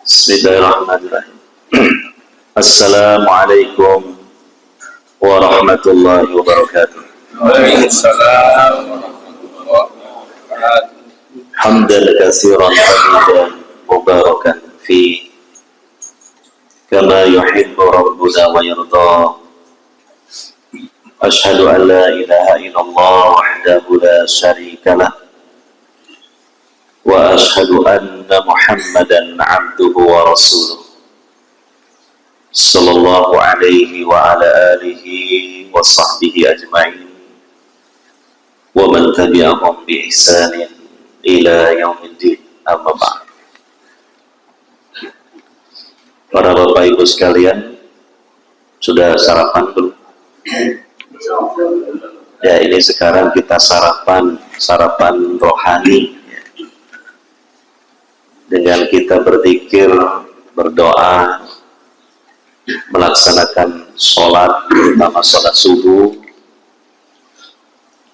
Bismillahirrahmanirrahim. Assalamualaikum warahmatullahi wabarakatuh. Waalaikumsalam warahmatullahi wabarakatuh. Hamdan katsiran hamidan mubarakan fi kama yuhibbu rabbuna wa yarda. Ashhadu an la ilaha illallah wahdahu la syarika lah wa ashhadu anna Muhammadan abduhu wa rasuluh sallallahu alaihi wa ala alihi wa sahbihi ajma'in wa man tabi'ahum bi ihsanin ila yaumiddin, amma ba'd. Para bapak ibu sekalian, sudah sarapan belum? Ya, ini sekarang kita sarapan rohani, dengan kita berzikir, berdoa, melaksanakan sholat, terutama sholat subuh,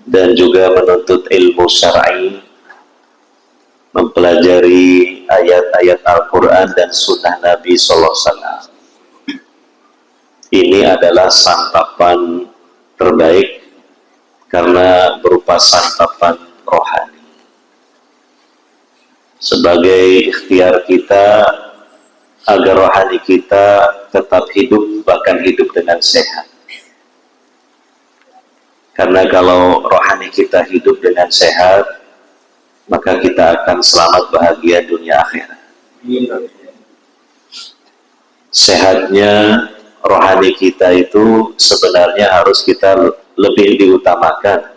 dan juga menuntut ilmu syar'i, mempelajari ayat-ayat Al-Quran dan sunnah Nabi Sallallahu Alaihi Wasallam. Ini adalah santapan terbaik karena berupa santapan rohani. Sebagai ikhtiar kita agar rohani kita tetap hidup, bahkan hidup dengan sehat. Karena kalau rohani kita hidup dengan sehat, maka kita akan selamat bahagia dunia akhirat. Sehatnya rohani kita itu sebenarnya harus kita lebih diutamakan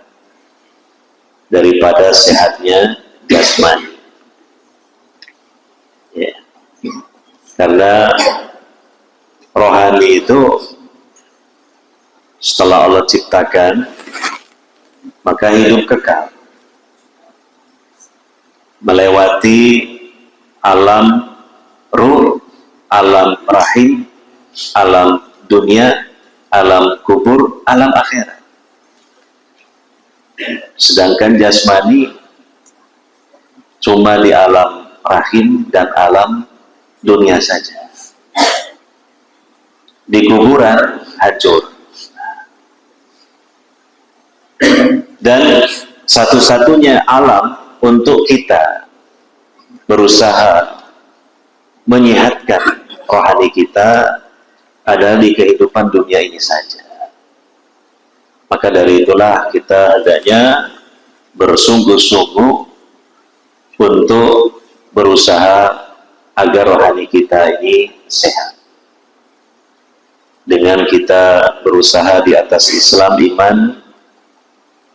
daripada sehatnya jasmani. Ya. Karena rohani itu setelah Allah ciptakan, maka hidup kekal, melewati alam ruh, alam rahim, alam dunia, alam kubur, alam akhirat. Sedangkan jasmani cuma di alam rahim dan alam dunia saja. Di kuburan hancur. Dan satu-satunya alam untuk kita berusaha menyehatkan rohani kita adalah di kehidupan dunia ini saja. Maka dari itulah kita hendaknya bersungguh-sungguh untuk berusaha agar rohani kita ini sehat. Dengan kita berusaha di atas Islam, iman,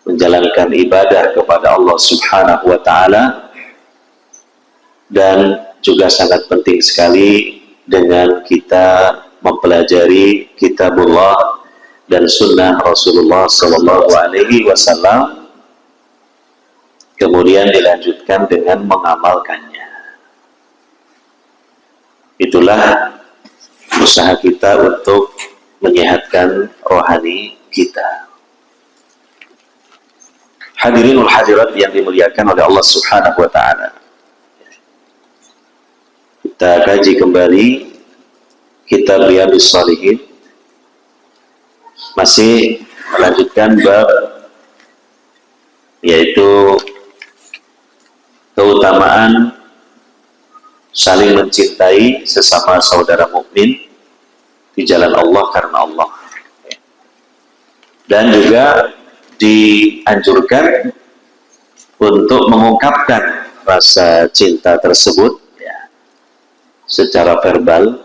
menjalankan ibadah kepada Allah Subhanahu wa Ta'ala, dan juga sangat penting sekali dengan kita mempelajari kitabullah dan sunnah Rasulullah Sallallahu Alaihi Wasallam, kemudian dilanjutkan dengan mengamalkannya. Itulah usaha kita untuk menyehatkan rohani kita. Hadirinul hadirat yang dimuliakan oleh Allah Subhanahu wa Ta'ala, kita kaji kembali kitab Riyadhus Shalihin, masih melanjutkan bab yaitu keutamaan saling mencintai sesama saudara mukmin di jalan Allah karena Allah. Dan juga dianjurkan untuk mengungkapkan rasa cinta tersebut ya, secara verbal,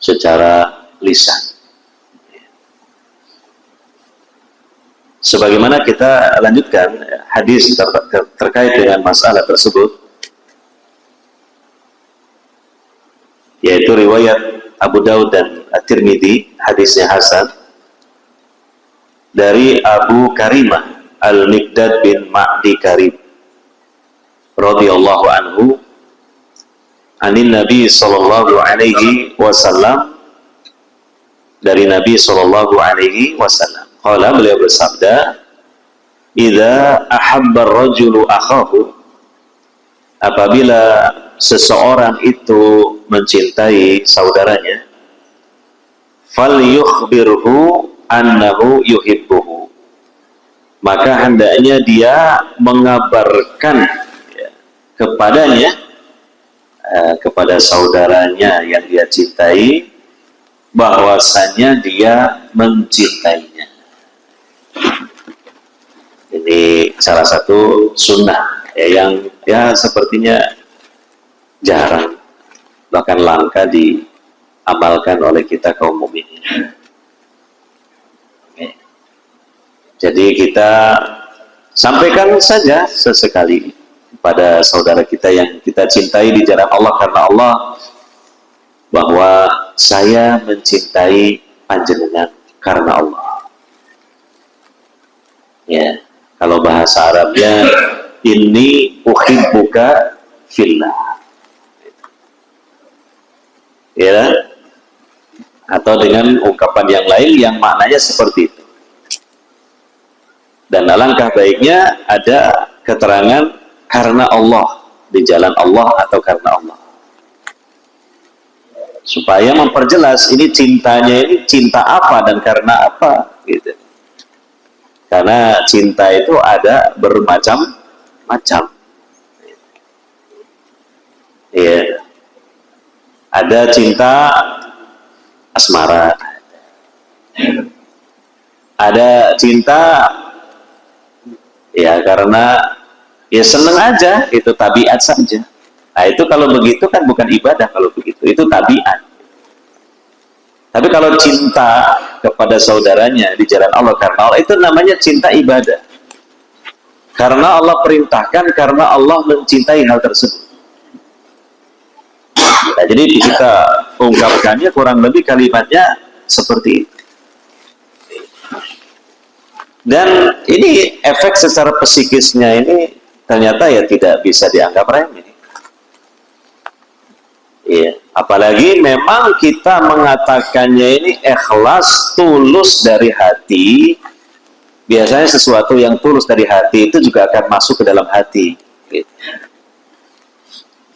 secara lisan. Sebagaimana kita lanjutkan hadis terkait dengan masalah tersebut, yaitu riwayat Abu Daud dan At-Tirmidzi, hadisnya hasan, dari Abu Karimah Al-Miqdad bin Ma'di Karib radhiyallahu anhu, anin Nabi sallallahu alaihi wasallam, dari Nabi sallallahu alaihi wasallam. Qala, beliau bersabda, "Idza ahabba ar-rajulu akhahu," apabila seseorang itu mencintai saudaranya, falyukhbirhu annahu yuhibbuhu, maka hendaknya dia mengabarkan kepadanya, kepada saudaranya yang dia cintai, bahwasanya dia mencintainya. Ini salah satu sunnah yang sepertinya jarang, bahkan langka diamalkan oleh kita kaum mukminin. Jadi kita sampaikan saja sesekali pada saudara kita yang kita cintai di jalan Allah, karena Allah, bahwa saya mencintai panjenengan karena Allah. Ya, kalau bahasa Arabnya, inni uhibbuka fillah. Ya, atau dengan ungkapan yang lain yang maknanya seperti itu. Dan alangkah baiknya ada keterangan karena Allah, di jalan Allah atau karena Allah, supaya memperjelas ini cintanya ini cinta apa dan karena apa gitu. Karena cinta itu ada bermacam-macam. Ya, ada cinta asmara, ada cinta ya karena ya seneng aja, itu tabiat saja. Nah itu kalau begitu kan bukan ibadah, kalau begitu itu tabiat. Tapi kalau cinta kepada saudaranya di jalan Allah karena Allah, itu namanya cinta ibadah, karena Allah perintahkan, karena Allah mencintai hal tersebut. Nah, jadi kita ungkapkannya kurang lebih kalimatnya seperti itu. Dan ini efek secara psikisnya ini ternyata ya tidak bisa dianggap remeh. Ya, apalagi memang kita mengatakannya ini ikhlas, tulus dari hati. Biasanya sesuatu yang tulus dari hati itu juga akan masuk ke dalam hati. Gitu.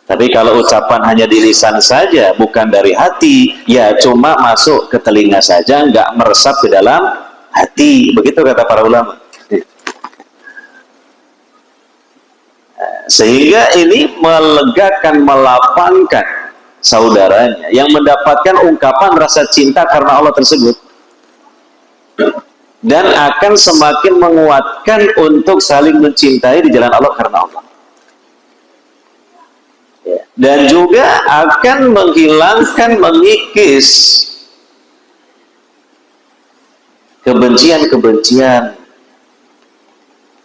Tapi kalau ucapan hanya di lisan saja, bukan dari hati, ya cuma masuk ke telinga saja, nggak meresap ke dalam hati. Begitu kata para ulama. Sehingga ini melegakan, melapangkan saudaranya yang mendapatkan ungkapan rasa cinta karena Allah tersebut, dan akan semakin menguatkan untuk saling mencintai di jalan Allah karena Allah. Dan juga akan menghilangkan, mengikis kebencian-kebencian,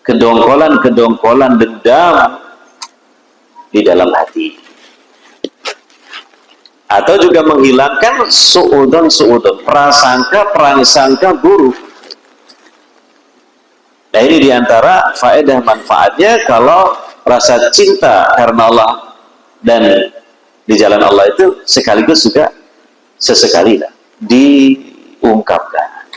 kedongkolan-kedongkolan dendam di dalam hati. Atau juga menghilangkan su'udon, prasangka buruk. Nah ini diantara faedah manfaatnya kalau rasa cinta karena Allah dan di jalan Allah itu sekaligus juga sesekali diungkapkan.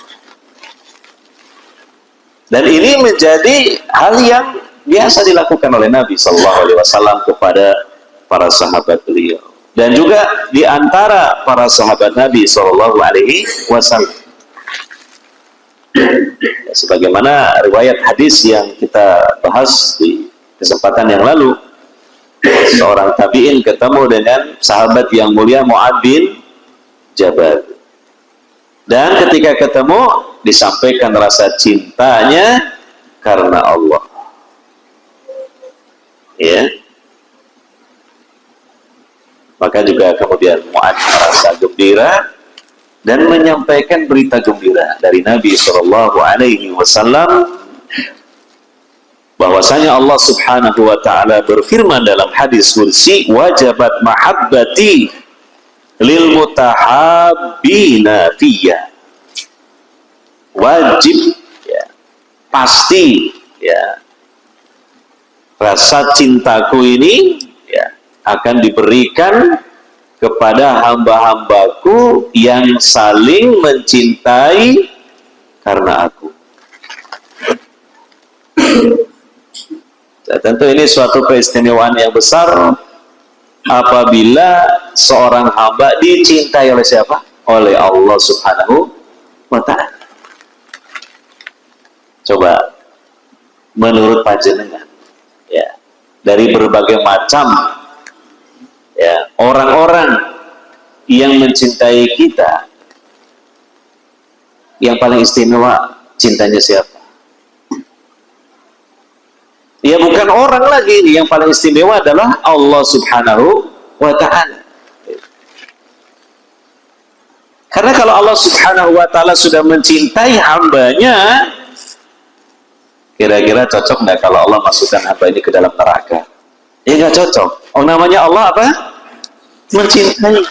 Dan ini menjadi hal yang biasa dilakukan oleh Nabi SAW kepada para sahabat beliau. Dan juga di antara para sahabat Nabi SAW. Sebagaimana riwayat hadis yang kita bahas di kesempatan yang lalu, seorang tabi'in ketemu dengan sahabat yang mulia Mu'adz bin Jabal. Dan ketika ketemu, disampaikan rasa cintanya karena Allah. Ya. Maka juga kemudian Mu'adz merasa gembira dan menyampaikan berita gembira dari Nabi SAW, bahwasanya Allah Subhanahu wa Ta'ala berfirman dalam hadis qudsi, wajabat mahabbati lil mutahabbina fiyya. Wajib, ya, pasti, ya, rasa cintaku ini akan diberikan kepada hamba-hambaku yang saling mencintai karena aku. Nah, tentu ini suatu keistimewaan yang besar apabila seorang hamba dicintai oleh siapa? Oleh Allah Subhanahu wa ta'ala. Coba menurut panjenengan, ya, dari berbagai macam ya orang-orang yang mencintai kita, yang paling istimewa cintanya siapa? Ya bukan orang lagi, yang paling istimewa adalah Allah Subhanahu wa ta'ala. Karena kalau Allah Subhanahu wa ta'ala sudah mencintai hambanya, kira-kira cocok nggak kalau Allah masukkan hamba ini ke dalam neraka? Ya nggak cocok. Oh, namanya Allah apa? Mencintai.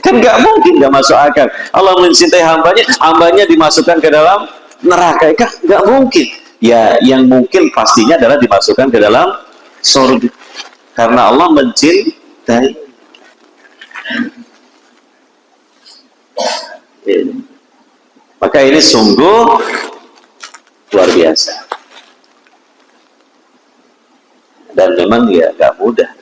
Kan nggak mungkin, nggak masuk akal. Allah mencintai hambanya, hambanya dimasukkan ke dalam neraka. Kan nggak mungkin. Ya, yang mungkin pastinya adalah dimasukkan ke dalam surga. Karena Allah mencintai. Maka ini sungguh luar biasa. Dan memang ya gak mudah.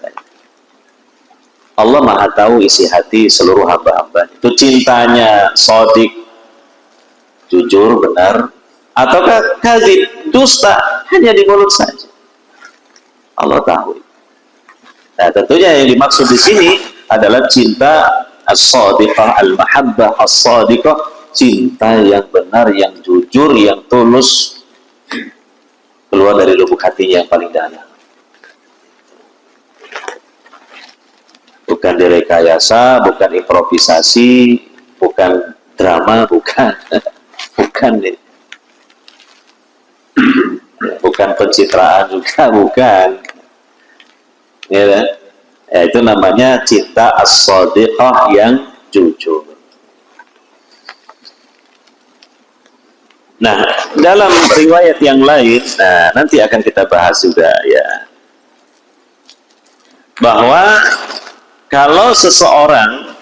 Allah Maha tahu isi hati seluruh hamba-hamba. Itu cintanya shadiq, jujur, benar, ataukah kadzib, dusta, hanya di mulut saja. Allah tahu. Nah, tentunya yang dimaksud di sini adalah cinta as-shadiqah, al-mahabbah as-shadiqah, cinta yang benar, yang jujur, yang tulus, keluar dari lubuk hatinya yang paling dalam. Bukan direkayasa, bukan improvisasi, bukan drama, bukan. Bukan nih. Bukan pencitraan juga, bukan. Ya, kan? Ya, itu namanya cinta as-shadiqah yang jujur. Nah, dalam riwayat yang lain, nah nanti akan kita bahas juga ya, bahwa kalau seseorang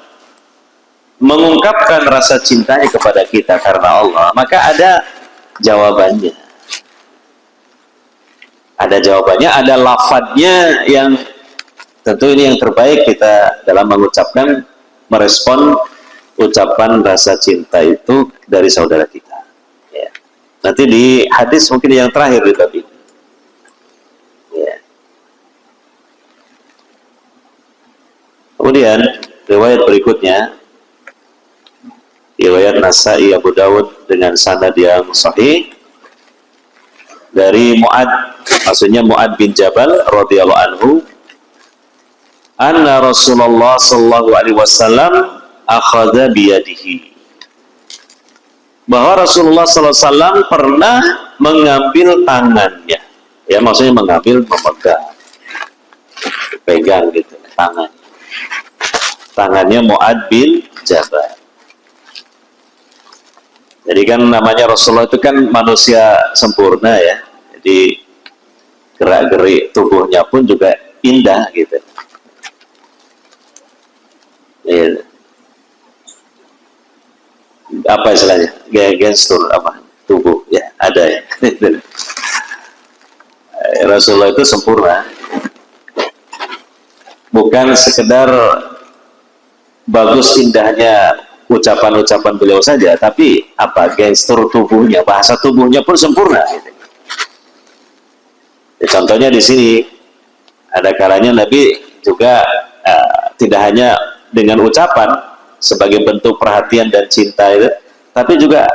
mengungkapkan rasa cintanya kepada kita karena Allah, maka ada jawabannya. Ada jawabannya, ada lafadznya yang tentu ini yang terbaik kita dalam mengucapkan, merespon ucapan rasa cinta itu dari saudara kita. Ya. Nanti di hadis mungkin yang terakhir di bab ini. Ya. Kemudian riwayat berikutnya, riwayat Nasai Abu Dawud dengan sanad yang sahih dari Mu'ad, maksudnya Mu'ad bin Jabal radhiyallahu anhu, anna Rasulullah sallallahu alaihi wasallam akhadha biyadihi, bahwa Rasulullah sallallahu alaihi wasallam pernah mengambil tangannya, ya maksudnya mengambil, memegang, pegang gitu tangannya Mu'ad bin Jabal. Jadi kan namanya Rasulullah itu kan manusia sempurna ya, jadi gerak-gerik tubuhnya pun juga indah gitu. Ya. Apa istilahnya? Gestur apa? Tubuh ya, ada ya. Rasulullah itu sempurna. Bukan sekedar bagus indahnya ucapan-ucapan beliau saja, tapi apa? Gestur tubuhnya, bahasa tubuhnya pun sempurna gitu. Ya, contohnya di sini ada kalanya Nabi juga tidak hanya dengan ucapan sebagai bentuk perhatian dan cinta itu, tapi juga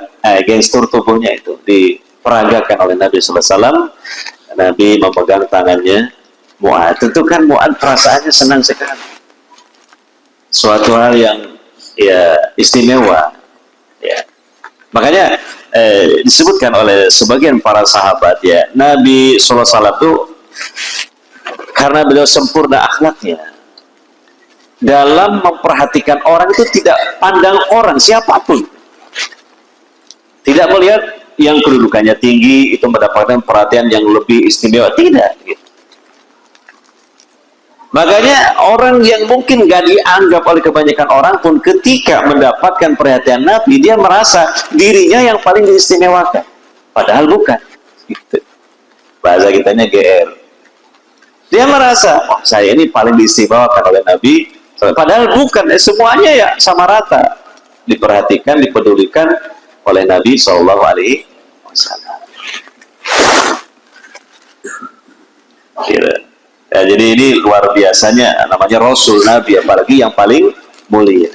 gestur tubuhnya itu diperagakan oleh Nabi sallallahu alaihi wasallam. Nabi memegang tangannya Mu'ad. Tentu kan Mu'ad perasaannya senang sekali, suatu hal yang ya istimewa ya. Makanya disebutkan oleh sebagian para sahabat ya, Nabi sallallahu alaihi wasallam itu karena beliau sempurna akhlaknya dalam memperhatikan orang, itu tidak pandang orang siapapun, tidak melihat yang kedudukannya tinggi itu mendapatkan perhatian yang lebih istimewa, tidak gitu. Makanya orang yang mungkin gak dianggap oleh kebanyakan orang pun ketika mendapatkan perhatian Nabi, dia merasa dirinya yang paling diistimewakan, padahal bukan gitu. Bahasa kitanya GR Dia merasa, oh saya ini paling diistimewakan oleh Nabi. Padahal bukan, semuanya ya sama rata. Diperhatikan, dipedulikan oleh Nabi Shallallahu Alaihi Wasallam. Ya, jadi ini luar biasanya, namanya Rasul Nabi, apalagi yang paling mulia.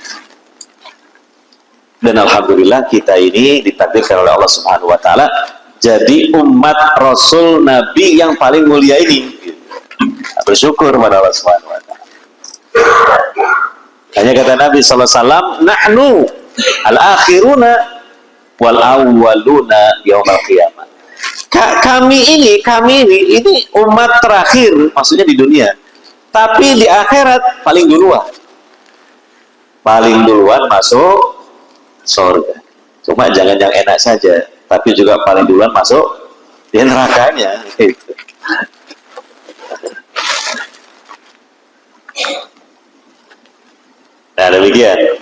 Dan alhamdulillah kita ini ditakdirkan oleh Allah Subhanahu Wa Taala jadi umat Rasul Nabi yang paling mulia ini. Bersyukur kepada Allah Subhanahu Wa Taala. Hanya kata Nabi Sallallahu Alaihi Wasallam, nahnu al-akhiruna wal awwaluna yaumil qiyamah. Kami ini umat terakhir, maksudnya di dunia. Tapi di akhirat paling duluan masuk surga. Cuma jangan yang enak saja, tapi juga paling duluan masuk di nerakanya. Gitu. Nah, demikian.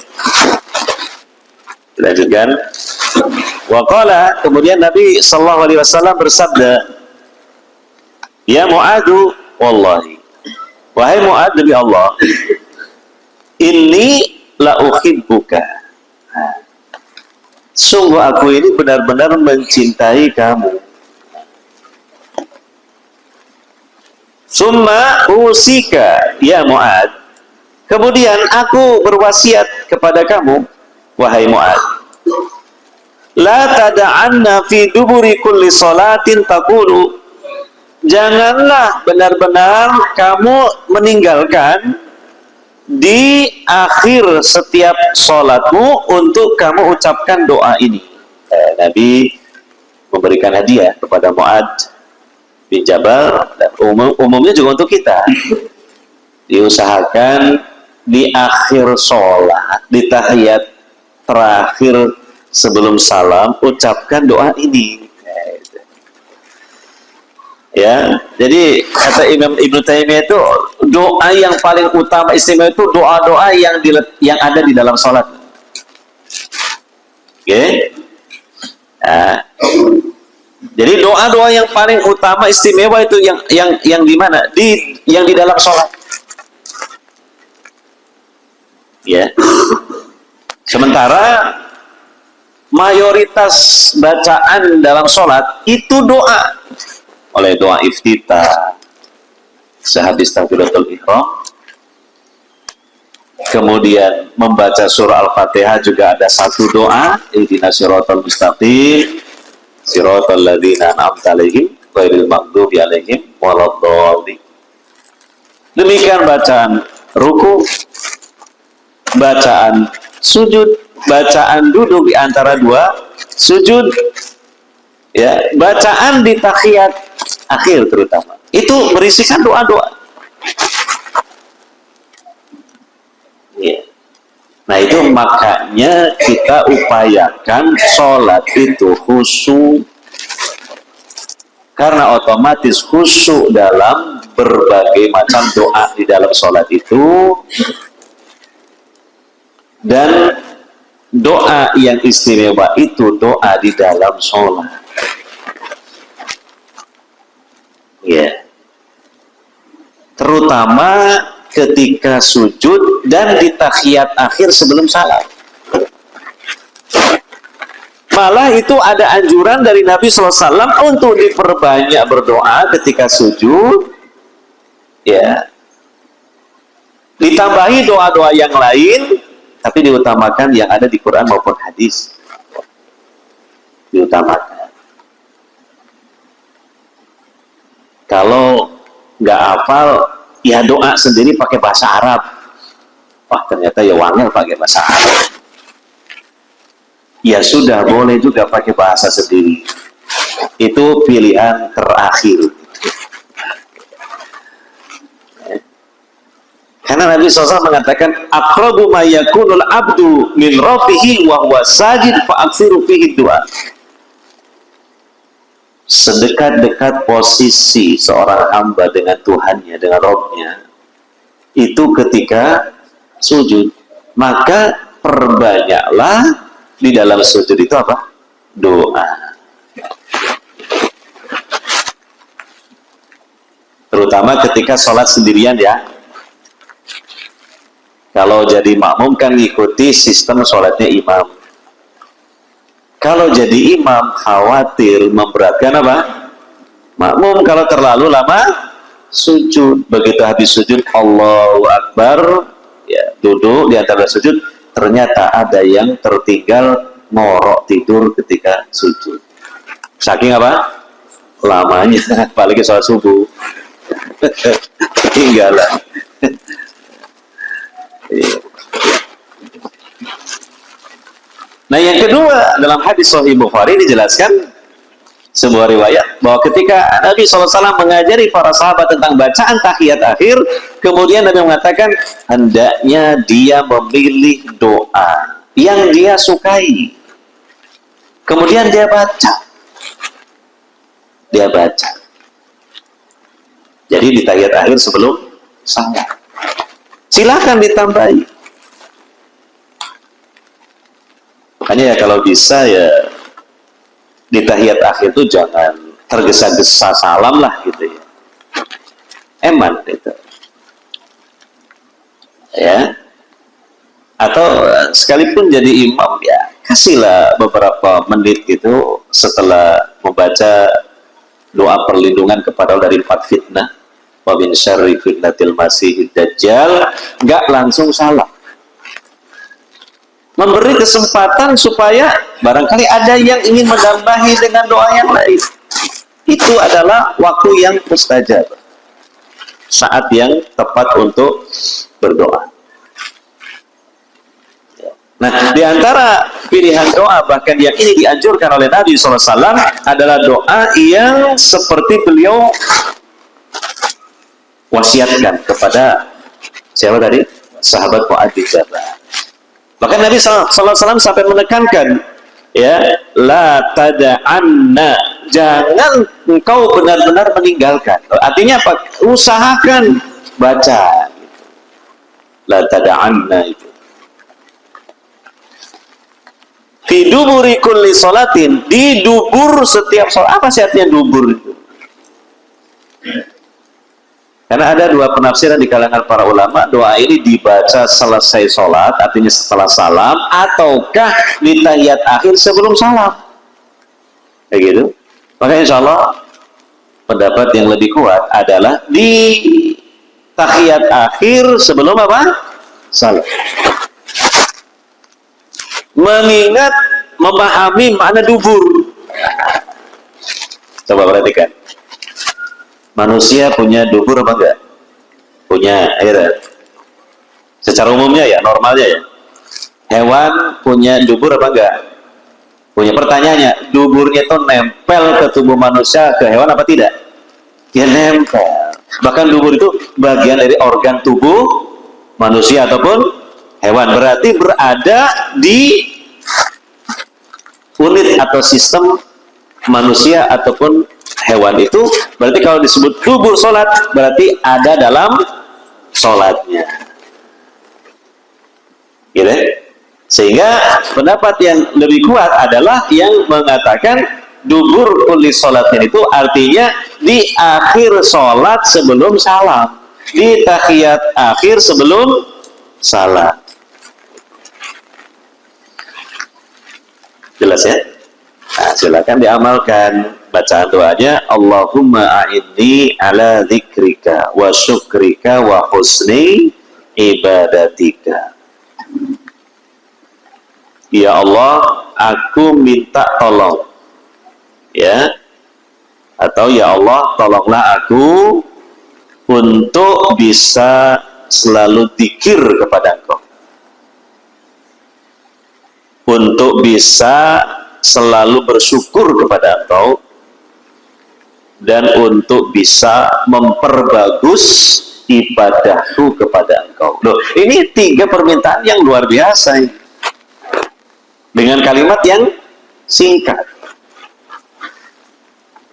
Lanjutkan. Waqala, kemudian Nabi sallallahu alaihi wasallam bersabda, "Ya Mu'adzu, wallahi, wahai Mu'adz demi Allah, inni la uhibbuka." Sungguh aku ini benar-benar mencintai kamu. Summa usika ya Mu'adz. Kemudian aku berwasiat kepada kamu, wahai Mu'adz, la tada'anna fi duburi kulli salatin taqulu, janganlah benar-benar kamu meninggalkan di akhir setiap sholatmu untuk kamu ucapkan doa ini. Nabi memberikan hadiah kepada Mu'adz bin Jabal, dan umumnya juga untuk kita. Diusahakan di akhir sholat, di tahiyat terakhir sebelum salam, ucapkan doa ini. Ya, jadi kata Imam Ibnu Taimiyah itu, doa yang paling utama istimewa itu doa-doa yang ada di dalam sholat. Oke? Nah, jadi doa-doa yang paling utama istimewa itu yang di mana? Yang di dalam sholat. Ya. Sementara mayoritas bacaan dalam sholat itu doa, oleh doa iftitah sehabis takbiratul ihram, kemudian membaca surah Al-Fatihah juga ada satu doa, ihdinas siratal mustaqim siratal ladzina an'amta 'alaihim ghairil maghdubi 'alaihim waladdallin. Demikian bacaan ruku, bacaan sujud, bacaan duduk di antara dua sujud, ya, bacaan di tahiyat akhir terutama. Itu berisikan doa-doa. Ya. Nah, itu makanya kita upayakan sholat itu khusyuk. Karena otomatis khusyuk dalam berbagai macam doa di dalam sholat itu. Dan doa yang istimewa itu doa di dalam sholat. Ya. Terutama ketika sujud dan di tahiyat akhir sebelum salam. Malah itu ada anjuran dari Nabi SAW untuk diperbanyak berdoa ketika sujud. Ya. Ditambahi doa-doa yang lain, tapi diutamakan yang ada di Quran maupun hadis. Diutamakan. Kalau nggak hafal, ya doa sendiri pakai bahasa Arab. Wah, ternyata ya wangel pakai bahasa Arab. Ya sudah, boleh juga pakai bahasa sendiri. Itu pilihan terakhir. Karena Nabi SAW mengatakan, aqrabu ma yakunul abdu min rabbihi wa huwa sajid fa'aksiru fihi du'a. Sedekat-dekat posisi seorang hamba dengan Tuhannya, dengan Rabbnya, itu ketika sujud. Maka perbanyaklah di dalam sujud itu apa? Doa. Terutama terutama ketika sholat sendirian ya. Kalau jadi makmum kan ngikuti sistem sholatnya imam. Kalau jadi imam khawatir memberatkan apa? Makmum kalau terlalu lama sujud. Begitu habis sujud Allahu Akbar, ya duduk di antara sujud, ternyata ada yang tertinggal ngorok tidur ketika sujud. Saking apa? Lamanya, apalagi sholat subuh. Tinggalan. Nah, yang kedua, dalam hadis Sahih Bukhari dijelaskan sebuah riwayat bahwa ketika Nabi SAW mengajari para sahabat tentang bacaan tahiyat akhir, kemudian Nabi mengatakan hendaknya dia memilih doa yang dia sukai, kemudian dia baca. Jadi di tahiyat akhir sebelum salat silakan ditambahi. Makanya ya kalau bisa ya di tahiyat akhir itu jangan tergesa-gesa salam lah gitu ya. Eman gitu. Ya. Atau sekalipun jadi imam ya kasihlah beberapa menit gitu setelah membaca doa perlindungan kepada Allah dari 4 fitnah. Wa min syarri fitnatil masiihid dajjal, enggak langsung salam. Memberi kesempatan supaya barangkali ada yang ingin menambahi dengan doa yang lain. Itu adalah waktu yang mustajab, saat yang tepat untuk berdoa. Nah, di antara pilihan doa bahkan yang ini dianjurkan oleh Nabi SAW adalah doa yang seperti beliau wasiatkan kepada siapa tadi? Sahabat Mu'adz bin Jabal. Bahkan Nabi SAW sampai menekankan, ya, la tada'anna, jangan engkau benar-benar meninggalkan. Artinya apa? Usahakan baca. La tada'anna itu. Fi duburi kulli sholatin, di dubur setiap sholat. Apa sih artinya dubur itu? Karena ada dua penafsiran di kalangan para ulama, doa ini dibaca selesai sholat, artinya setelah salam, ataukah di tahiyat akhir sebelum salam. Kayak gitu. Maka insya Allah pendapat yang lebih kuat adalah di tahiyat akhir sebelum apa? Salam. Mengingat, memahami makna dubur. Coba perhatikan. Manusia punya dubur apa enggak? Punya, ya. Secara umumnya ya, normalnya ya. Hewan punya dubur apa enggak? Punya. Pertanyaannya, duburnya itu nempel ke tubuh manusia, ke hewan apa tidak? Ya nempel. Bahkan dubur itu bagian dari organ tubuh manusia ataupun hewan. Berarti berada di unit atau sistem manusia ataupun hewan itu. Berarti kalau disebut dubur sholat berarti ada dalam sholatnya, gitu. Sehingga pendapat yang lebih kuat adalah yang mengatakan dubur kulli sholatin itu artinya di akhir sholat sebelum salam, di tahiyat akhir sebelum salat. Jelas ya? Nah, silakan diamalkan bacaan doanya, Allahumma a'inni ala dzikrika wa syukrika wa husni ibadatika. Ya Allah, aku minta tolong. Ya. Atau ya Allah, tolonglah aku untuk bisa selalu dzikir kepada Engkau. Untuk bisa selalu bersyukur kepada Engkau, dan untuk bisa memperbagus ibadahku kepada Engkau. Loh, ini 3 permintaan yang luar biasa ini. Dengan kalimat yang singkat.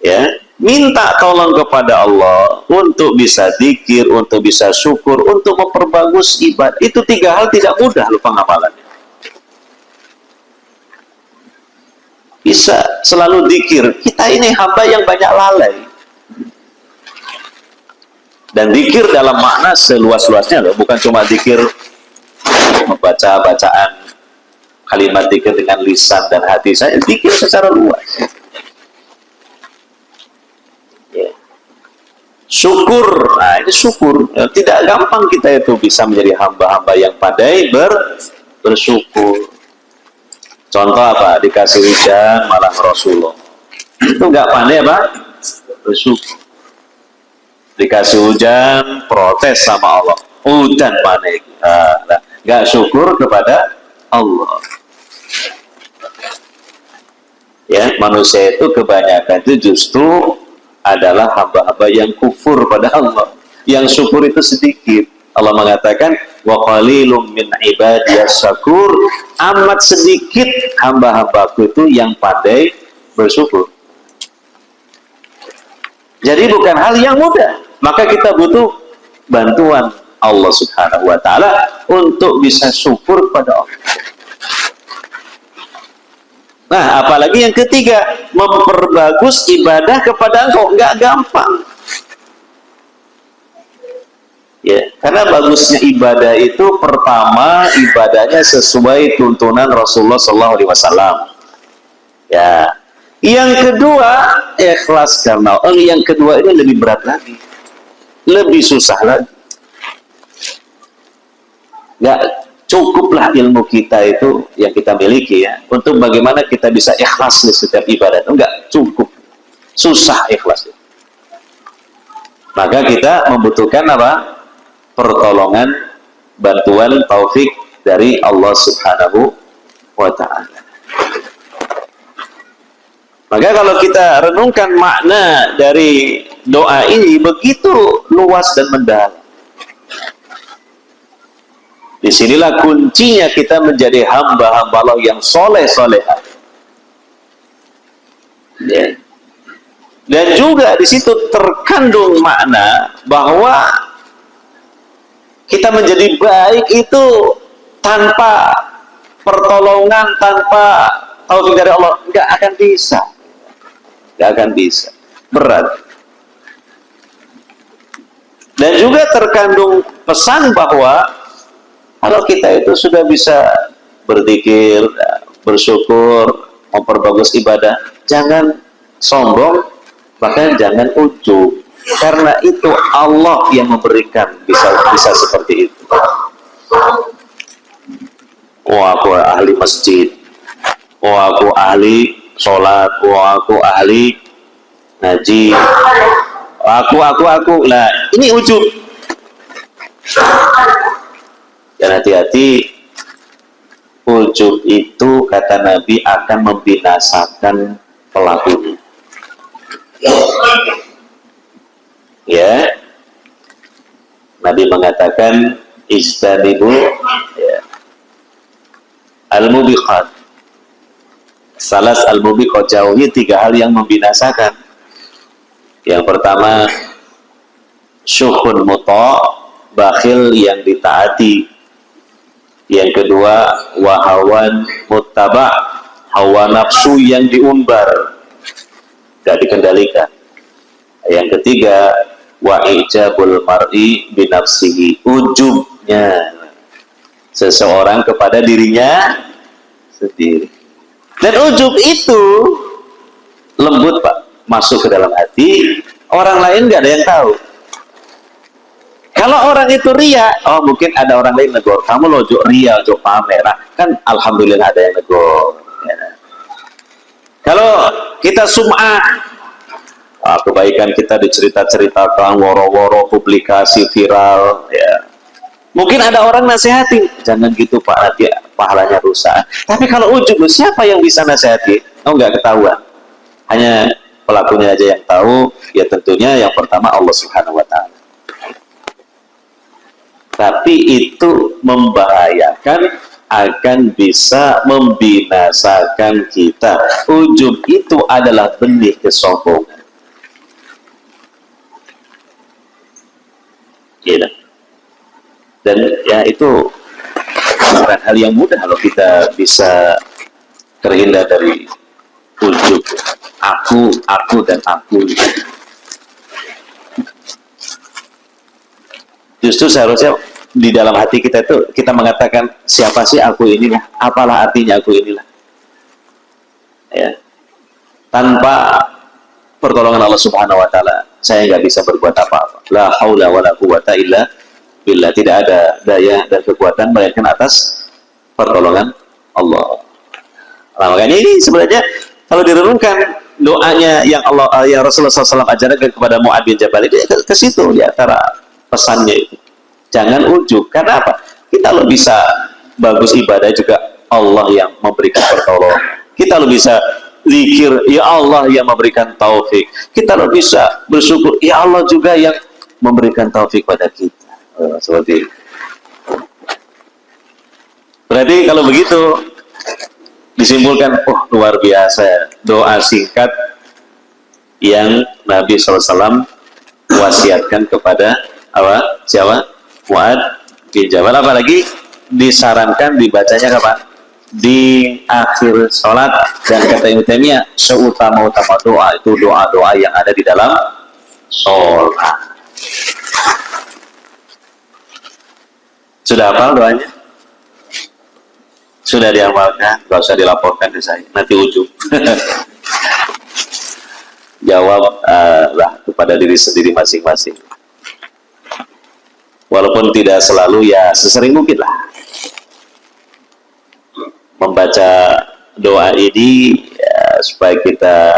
Ya, minta tolong kepada Allah untuk bisa dzikir, untuk bisa syukur, untuk memperbagus ibadah. Itu 3 hal tidak mudah loh pengapalannya. Bisa selalu dzikir. Kita ini hamba yang banyak lalai. Dan zikir dalam makna seluas-luasnya loh, bukan cuma zikir membaca bacaan kalimat zikir dengan lisan dan hati saya, zikir secara luas. Ya. Syukur, nah ini syukur. Ya, tidak gampang kita itu bisa menjadi hamba-hamba yang pandai bersyukur. Contoh apa? Dikasih hujan malah Rasulullah. Itu nggak pandai apa? Bersyukur. Dikasih hujan, protes sama Allah. Hujan mana? Nah, nggak syukur kepada Allah. Ya, manusia itu kebanyakan itu justru adalah hamba-hamba yang kufur pada Allah. Yang syukur itu sedikit. Allah mengatakan, wa qalilum min ibadiyas syakur, amat sedikit hamba-hambaku itu yang pandai bersyukur. Jadi bukan hal yang mudah. Maka kita butuh bantuan Allah Subhanahu wa Ta'ala untuk bisa syukur pada Allah. Nah, apalagi yang ketiga, memperbagus ibadah kepada Engkau. Nggak gampang. Ya, karena bagusnya ibadah itu pertama ibadahnya sesuai tuntunan Rasulullah SAW. Ya. Yang kedua, ikhlas karena Allah. Yang kedua ini lebih berat lagi. Lebih susah lagi. Nggak cukuplah ilmu kita itu yang kita miliki ya. Untuk bagaimana kita bisa ikhlas di setiap ibadah. Enggak cukup. Susah ikhlas. Maka kita membutuhkan apa? Pertolongan, bantuan, taufik dari Allah Subhanahu wa Ta'ala. Maka kalau kita renungkan makna dari doa ini begitu luas dan mendalam. Disinilah kuncinya kita menjadi hamba-hamba Allah yang soleh-solehah. Ya. Dan juga di situ terkandung makna bahwa kita menjadi baik itu tanpa pertolongan, tanpa taufik dari Allah nggak akan bisa. Nggak akan bisa. Berat. Dan juga terkandung pesan bahwa kalau kita itu sudah bisa berzikir, bersyukur, memperbagus ibadah, jangan sombong, bahkan jangan ujub. Karena itu Allah yang memberikan bisa seperti itu. Oh, aku ahli masjid. Oh, aku ahli sholat, aku ahli ngaji, aku lah ini ujub. Dan hati-hati, ujub itu kata Nabi akan membinasakan pelakunya. Ya, Nabi mengatakan istanibu ya, al-mubiqat. Salas al-mubiqat, jauhi 3 hal yang membinasakan. Yang pertama, syukhun muta', bakhil yang ditaati. Yang kedua, wahawan muttaba', hawa nafsu yang diumbar, gak dikendalikan. Yang ketiga, wa ijabul mar'i binafsihi, ujubnya seseorang kepada dirinya sendiri. Dan ujub itu lembut Pak, masuk ke dalam hati, orang lain nggak ada yang tahu. Kalau orang itu ria, oh mungkin ada orang lain negor, kamu lojo ria, lojo pamer, nah, kan alhamdulillah ada yang negor. Ya. Kalau kita sum'ah, kebaikan kita dicerita-ceritakan, woro-woro, publikasi viral, ya. Mungkin ada orang nasihati, jangan gitu Pak, nanti pahalanya rusak. Tapi kalau ujub, siapa yang bisa nasihati? Oh, nggak ketahuan. Hanya pelakunya aja yang tahu, ya tentunya yang pertama Allah Subhanahu wa Ta'ala. Tapi itu membahayakan, akan bisa membinasakan kita. Ujub itu adalah benih kesombongan. Gitu. Dan ya itu bukan hal yang mudah kalau kita bisa terhindar dari ujub. Aku dan aku. Justru seharusnya di dalam hati kita itu kita mengatakan, siapa sih aku inilah, apalah artinya aku inilah, ya. Tanpa pertolongan Allah Subhanahu wa taala saya nggak bisa berbuat apa-apa. La haula wala quwata illa billah. Tidak ada daya dan kekuatan melainkan atas pertolongan Allah. Nah, makanya ini sebenarnya kalau direnungkan doanya yang yang Rasulullah SAW ajarkan kepada Mu'adz bin Jabal itu ke situ di antara pesannya itu. Jangan ujub. Karena apa? Kita lo bisa bagus ibadah juga Allah yang memberikan pertolongan. Kita lo bisa zikir, ya Allah yang memberikan taufik. Kita lo bisa bersyukur, ya Allah juga yang memberikan taufik pada kita. Seperti itu. Berarti kalau begitu disimpulkan, oh luar biasa doa singkat yang Nabi SAW wasiatkan kepada siapa? Mu'adz bin Jabal. Apalagi disarankan dibacanya kapan? Di akhir sholat. Dan kata Ibnu Taimiyah, seutama-utama doa itu doa-doa yang ada di dalam sholat. Sudah hafal doanya? Sudah diamalkan? Gak usah dilaporkan ke saya, nanti ujub. Jawab lah kepada diri sendiri masing-masing. Walaupun tidak selalu, ya sesering mungkin lah membaca doa ini ya, supaya kita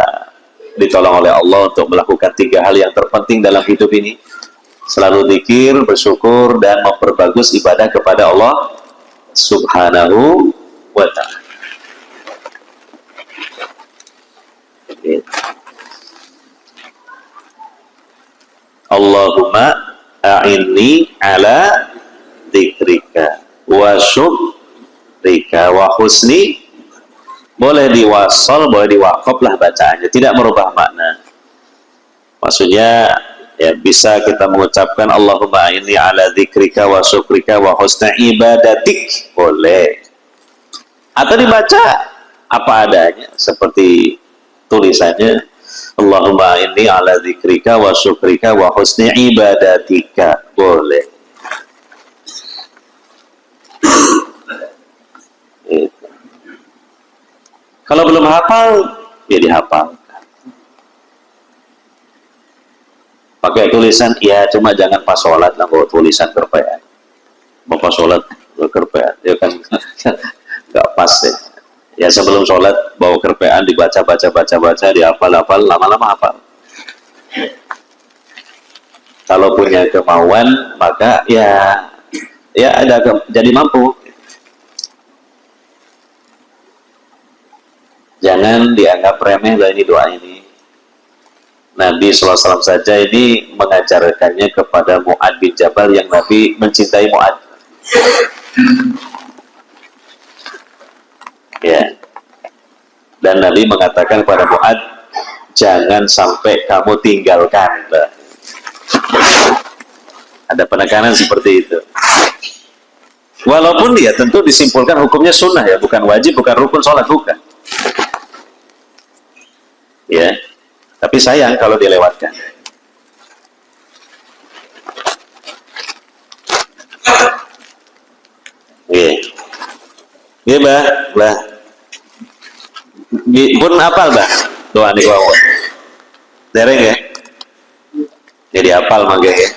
ditolong oleh Allah untuk melakukan 3 hal yang terpenting dalam hidup ini: selalu zikir, bersyukur, dan memperbagus ibadah kepada Allah Subhanahu wa ta'ala. Allahumma a'inni ala dzikrika wa syukrika wa husni. Boleh diwasol, boleh diwakaf lah bacaannya, tidak merubah makna. Maksudnya ya bisa kita mengucapkan Allahumma a'inni ala dzikrika wa syukrika wa husni ibadatik, boleh. Atau dibaca apa adanya seperti tulisannya, Allahumma inni ala dzikrika wa syukrika wa husni ibadatika, boleh. Gitu. Kalau belum hafal, ya dihafal. Pakai tulisan, ya cuma jangan pas sholat lah bawa tulisan kerpean. Mau pas sholat kerpean, ya kan nggak pas deh. Ya sebelum sholat bawa kerpean, dibaca, dihafal, lama-lama hafal. Kalau punya kemauan, maka ya ada jadi mampu. Jangan dianggap remeh lah ini doa ini. Nabi SAW saja ini mengajarkannya kepada Mu'adz bin Jabal yang Nabi mencintai Mu'adz. Ya. Dan Nabi mengatakan kepada Mu'adz, jangan sampai kamu tinggalkan. Ada penekanan seperti itu. Walaupun dia tentu disimpulkan hukumnya sunnah ya, bukan wajib, bukan rukun sholat, bukan. Ya, tapi sayang kalau dilewatkan. Iya, bah. Pun apal bah doa nih gua dereng ya, jadi apal mangga ya,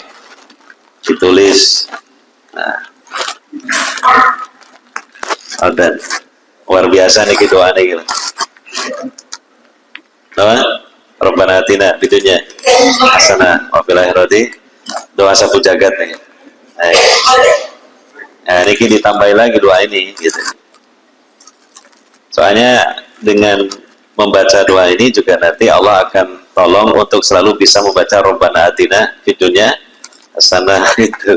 ditulis. Nah, dan luar biasa nih doa nih gitu. Rabbana atina fid dunya hasanah wa fil akhirati, doa sapu jagat nih. Nah, ini ditambahin lagi doa ini gitu. Soalnya dengan membaca doa ini juga nanti Allah akan tolong untuk selalu bisa membaca Rabbana atina fid dunya hasanah itu.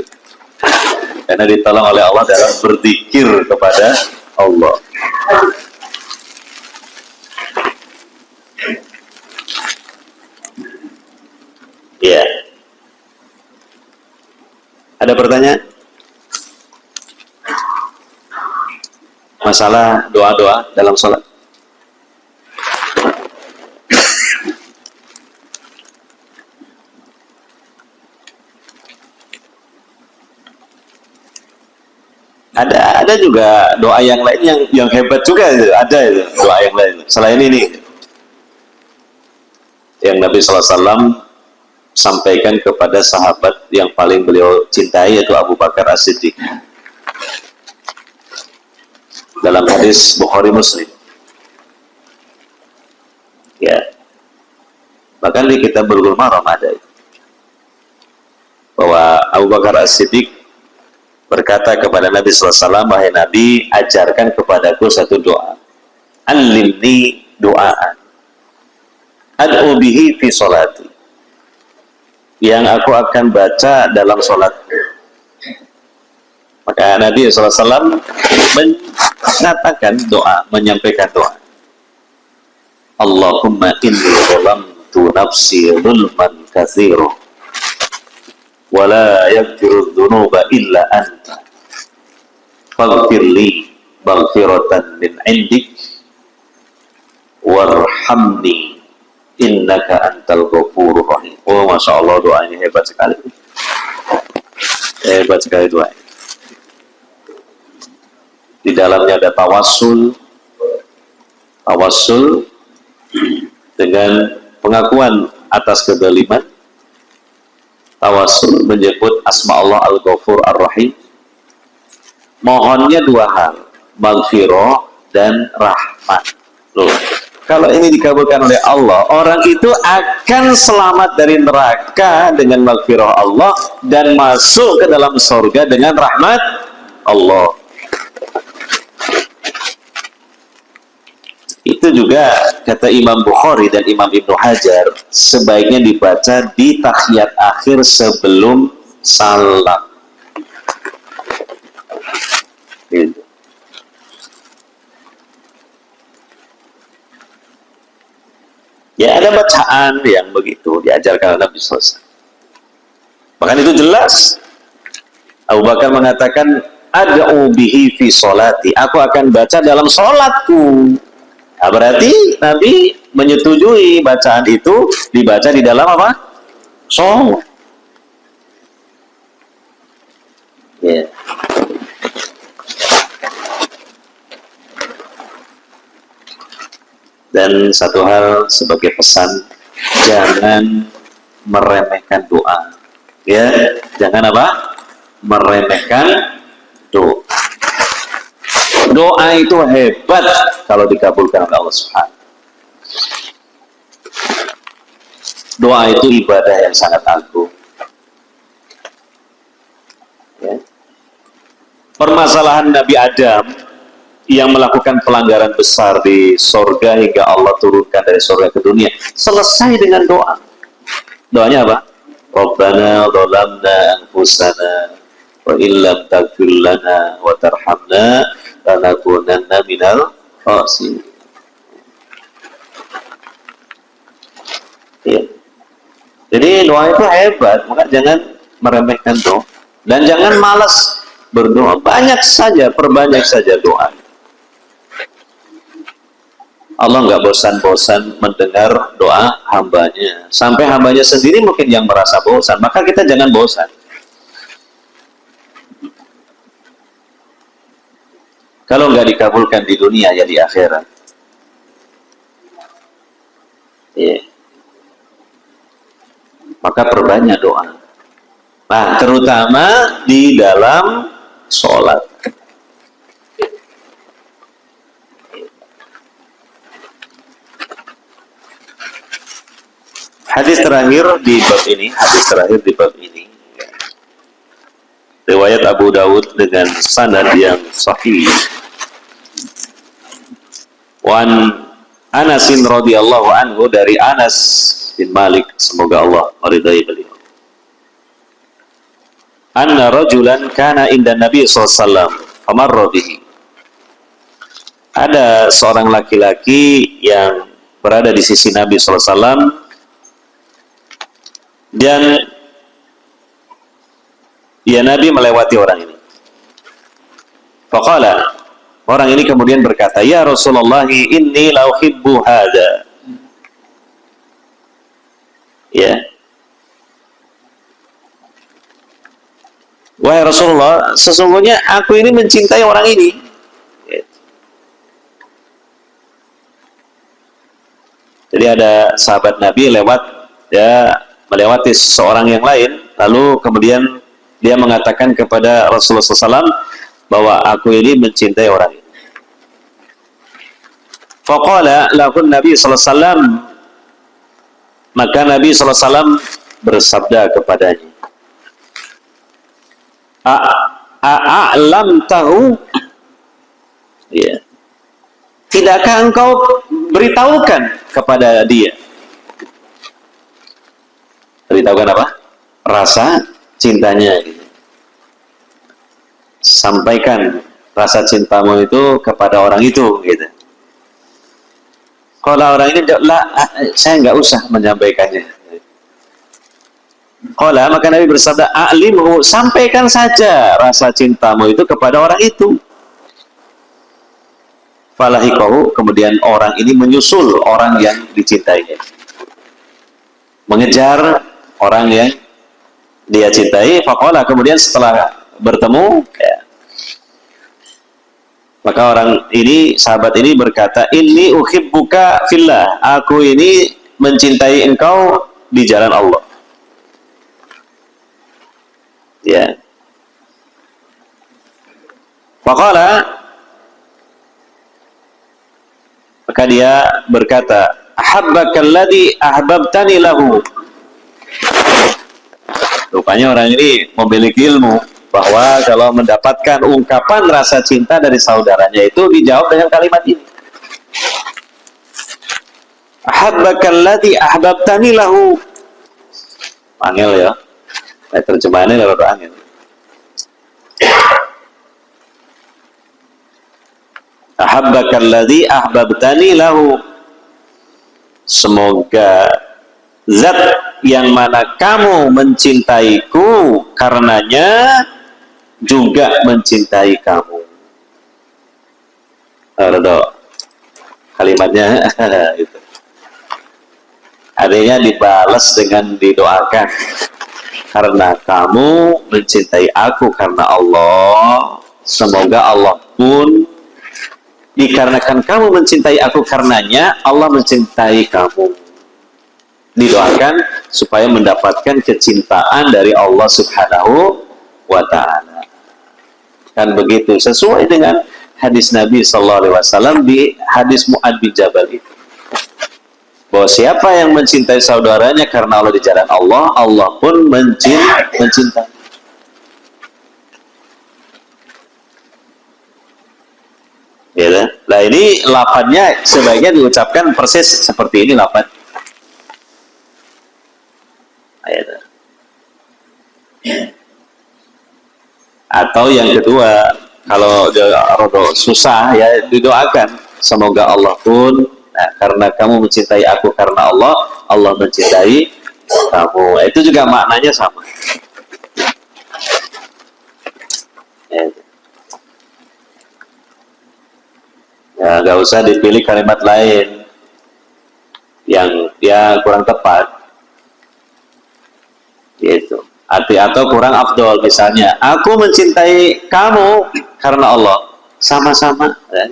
Karena ditolong oleh Allah dalam berzikir kepada Allah. Ya. Ada pertanyaan? Masalah doa-doa dalam sholat. Ada juga doa yang lain yang hebat juga itu. Ada itu doa yang lain selain ini yang Nabi SAW sampaikan kepada sahabat yang paling beliau cintai, yaitu Abu Bakar As-Siddiq, dalam hadis Bukhari Muslim. Ya, bahkan di kitab Bulughul Maram ada itu, bahwa Abu Bakar As-Siddiq berkata kepada Nabi SAW, wahai Nabi, ajarkan kepadaku satu doa. Alimni doaan ad'u bihi fi sholati, yang aku akan baca dalam sholatku. Maka Nabi SAW mengatakan doa, menyampaikan doa. Allahumma inni zalamtu nafsi zulman katsira wa la yaghfiru dzunuba illa anta faghfir li maghfiratan min 'indik warhamni innaka antal ghafurur rahim. Oh, Masya Allah, doa ini hebat sekali. Hebat sekali doa ini. Di dalamnya ada tawassul dengan pengakuan atas kezaliman, tawassul menyebut asma Allah Al-Ghafur Ar-Rahim. Mohonnya dua hal, maghfirah dan rahmat. Loh, kalau ini dikabulkan oleh Allah, orang itu akan selamat dari neraka dengan maghfirah Allah dan masuk ke dalam surga dengan rahmat Allah. Itu juga kata Imam Bukhari dan Imam Ibnu Hajar, sebaiknya dibaca di tahiyat akhir sebelum salam. Gitu. Ya, ada bacaan yang begitu diajarkan oleh Nabi SAW. Bahkan itu jelas. Abu Bakar mengatakan, ad'u bihi fi sholati, aku akan baca dalam sholatku. Nah, berarti Nabi menyetujui bacaan itu dibaca di dalam apa? Sholat. Ya. Dan satu hal sebagai pesan, jangan meremehkan doa. Ya, jangan apa? Meremehkan doa. Doa itu hebat kalau dikabulkan oleh Allah Subhanahu. Doa itu ibadah yang sangat agung. Ya. Permasalahan Nabi Adam yang melakukan pelanggaran besar di sorga hingga Allah turunkan dari sorga ke dunia, selesai dengan doa. Doanya apa? Rabbana dhalamna anfusana wa illam taghfir lana wa tarhamna lanakunanna minal khasirin. Ya. Jadi doa itu hebat, maka jangan meremehkan doa dan jangan malas berdoa. Banyak saja, perbanyak saja doa. Allah nggak bosan-bosan mendengar doa hambanya. Sampai hambanya sendiri mungkin yang merasa bosan. Maka kita jangan bosan. Kalau nggak dikabulkan di dunia, ya di akhirat. Yeah. Maka perbanyak doa. Nah, terutama di dalam sholat. Hadis terakhir di bab ini, riwayat Abu Dawud dengan sanad yang sahih. Wan Anas radhiyallahu anhu, dari Anas bin Malik, semoga Allah meridai beliau. Anna rajulan kana inda Nabi SAW famarra bihi. Ada seorang laki-laki yang berada di sisi Nabi SAW dan ya Nabi melewati orang ini. Faqala, orang ini kemudian berkata, ya Rasulullah, inni la uhibbu hada. Ya. wahai Rasulullah, sesungguhnya aku ini mencintai orang ini. Jadi ada sahabat Nabi lewat, ya, melewati seseorang yang lain, lalu kemudian dia mengatakan kepada Rasulullah SAW bahwa aku ini mencintai orang ini. Faqala lahun Nabi SAW, maka Nabi SAW bersabda kepadanya, a'lam tahu, ya, tidakkah engkau beritahukan kepada dia? Beritahukan apa? Rasa cintanya, gitu. Sampaikan rasa cintamu itu kepada orang itu, gitu. Kalau orang ini, saya nggak usah menyampaikannya. Qala, maka Nabi bersabda, a'limhu, sampaikan saja rasa cintamu itu kepada orang itu. Falahikahu, kemudian orang ini menyusul orang yang dicintainya, mengejar orang yang dia cintai. Faqala, kemudian setelah bertemu, ya, maka orang ini, sahabat ini berkata, inni uhibbuka fillah, aku ini mencintai engkau di jalan Allah. Ya. Faqala, maka dia berkata, ahabbakal ahbabtani lahu. Rupanya orang ini memiliki ilmu bahwa kalau mendapatkan ungkapan rasa cinta dari saudaranya itu dijawab dengan kalimat ini. Ahabbakal ahbabtani lahu. Angel ya. Terjemahannya lewat angel. Ahabbakal ahbabtani lahu. Semoga zat yang mana kamu mencintaiku karenanya juga mencintai kamu. Kalimatnya itu. Artinya dibalas dengan didoakan. Karena kamu mencintai aku karena Allah, semoga Allah pun dikarenakan kamu mencintai aku karenanya, Allah mencintai kamu. Didoakan supaya mendapatkan kecintaan dari Allah Subhanahu wa Ta'ala. Kan begitu, sesuai dengan hadis Nabi SAW di hadis Mu'adz bin Jabal itu, bahwa siapa yang mencintai saudaranya karena Allah di jalan Allah, Allah pun mencintai. Ya, nah ini lafadznya sebaiknya diucapkan persis seperti ini lafadz. Atau yang kedua, kalau rodo susah ya didoakan, semoga Allah pun, nah, karena kamu mencintai aku karena Allah, Allah mencintai kamu. Itu juga maknanya sama. Ya, nggak usah dipilih kalimat lain yang ya kurang tepat, gitu. Atau kurang afdol, misalnya, aku mencintai kamu karena Allah, sama-sama, ya.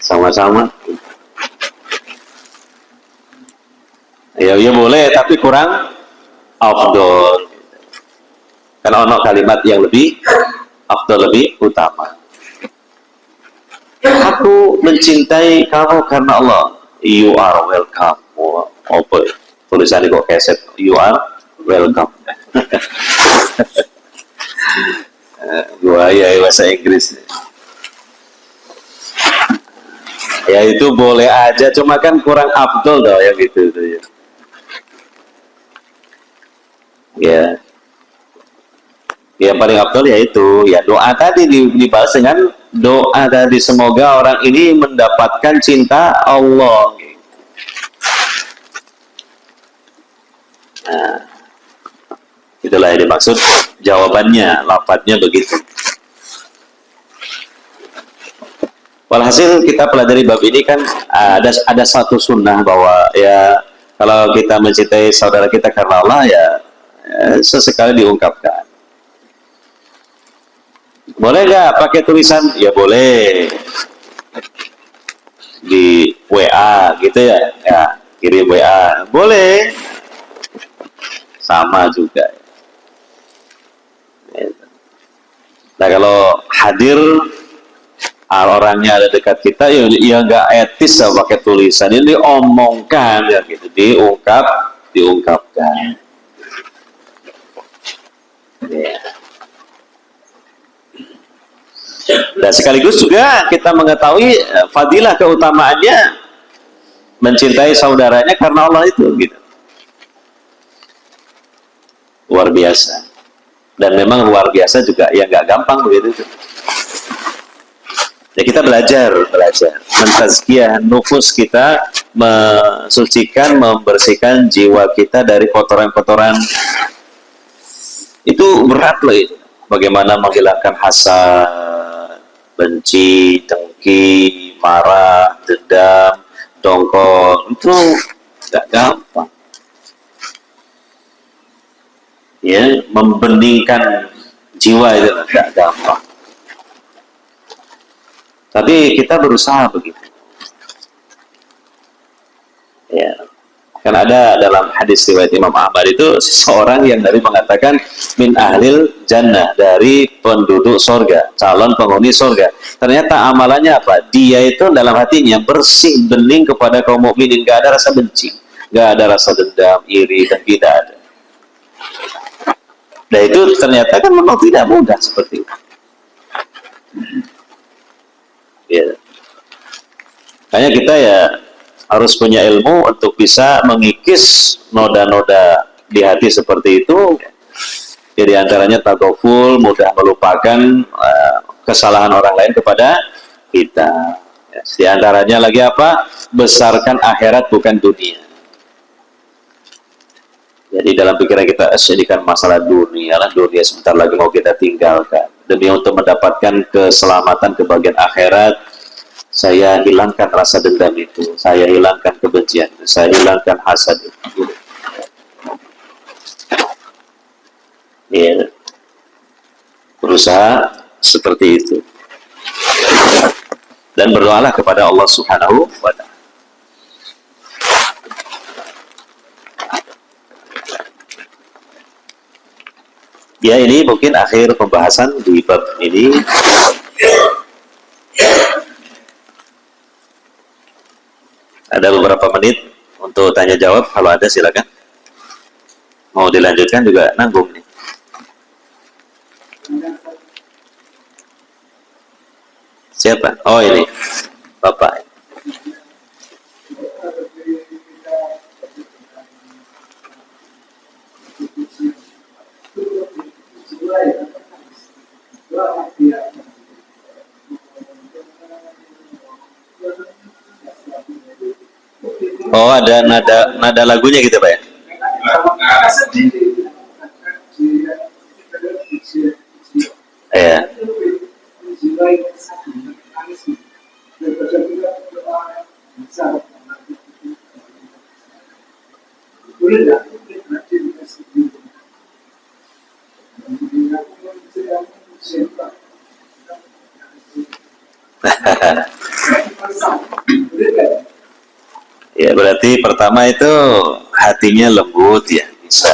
Sama-sama. Ya, ya boleh, tapi kurang afdol. Karena ono kalimat yang lebih afdol, lebih utama. Aku mencintai kamu karena Allah. You are welcome. Oh boy. Tulisannya kok keset. You are welcome. Gua ya bahasa Inggris. Ya itu boleh aja, cuma kan kurang afdol dah ya gitu ya. Ya. Yang paling afdol yaitu ya doa tadi dibalas dengan doa tadi, semoga orang ini mendapatkan cinta Allah. Nah, itulah yang dimaksud jawabannya, lafadznya begitu. Walhasil kita pelajari bab ini kan ada satu sunnah bahwa ya kalau kita mencintai saudara kita karena Allah, ya sesekali diungkapkan. Boleh nggak pakai tulisan? Ya boleh. Di WA gitu ya, ya kirim WA boleh, sama juga. Nah kalau hadir orangnya ada dekat kita, ya nggak etis lah pakai tulisan, ini diomongkan ya gitu, diungkapkan. Ya. Dan sekaligus juga kita mengetahui fadilah keutamaannya mencintai saudaranya karena Allah itu gitu. Luar biasa. Dan memang luar biasa juga, ya nggak gampang begitu. Ya kita belajar mentazkiyah nufus kita, mensucikan, membersihkan jiwa kita dari kotoran-kotoran. Itu berat loh itu. Bagaimana menghilangkan hasad, benci, dengki, marah, dendam, dongkol, itu nggak gampang. Ya, membeningkan jiwa itu nggak gampang. Tapi kita berusaha begitu. Ya, kan ada dalam hadis riwayat Imam Ahmad itu seseorang yang dari mengatakan min ahlil jannah, dari penduduk sorga, calon penghuni sorga. Ternyata amalannya apa? Dia itu dalam hatinya bersih, bening kepada kaum mukminin, nggak ada rasa benci, nggak ada rasa dendam, iri, dan tidak ada. Dan itu ternyata kan memang tidak mudah seperti itu. Ya. Makanya kita ya harus punya ilmu untuk bisa mengikis noda-noda di hati seperti itu. Jadi antaranya taghaful, mudah melupakan kesalahan orang lain kepada kita. Ya, di antaranya lagi apa? Besarkan akhirat bukan dunia. Jadi dalam pikiran kita, ini kan masalah dunia, dunia sebentar lagi mau kita tinggalkan. Demi untuk mendapatkan keselamatan kebahagiaan akhirat, saya hilangkan rasa dendam itu, saya hilangkan kebencian itu, saya hilangkan hasad itu. Ya, berusaha seperti itu. Dan berdoalah kepada Allah Subhanahu wa Ta'ala. Ya, ini mungkin akhir pembahasan di bab ini. Ada beberapa menit untuk tanya jawab, kalau ada silakan. Mau dilanjutkan juga nanggung nih. Siapa? Oh ini, Bapak. Oh ada nada lagunya gitu Pak ya? Iya. Ya berarti pertama itu hatinya lembut ya, bisa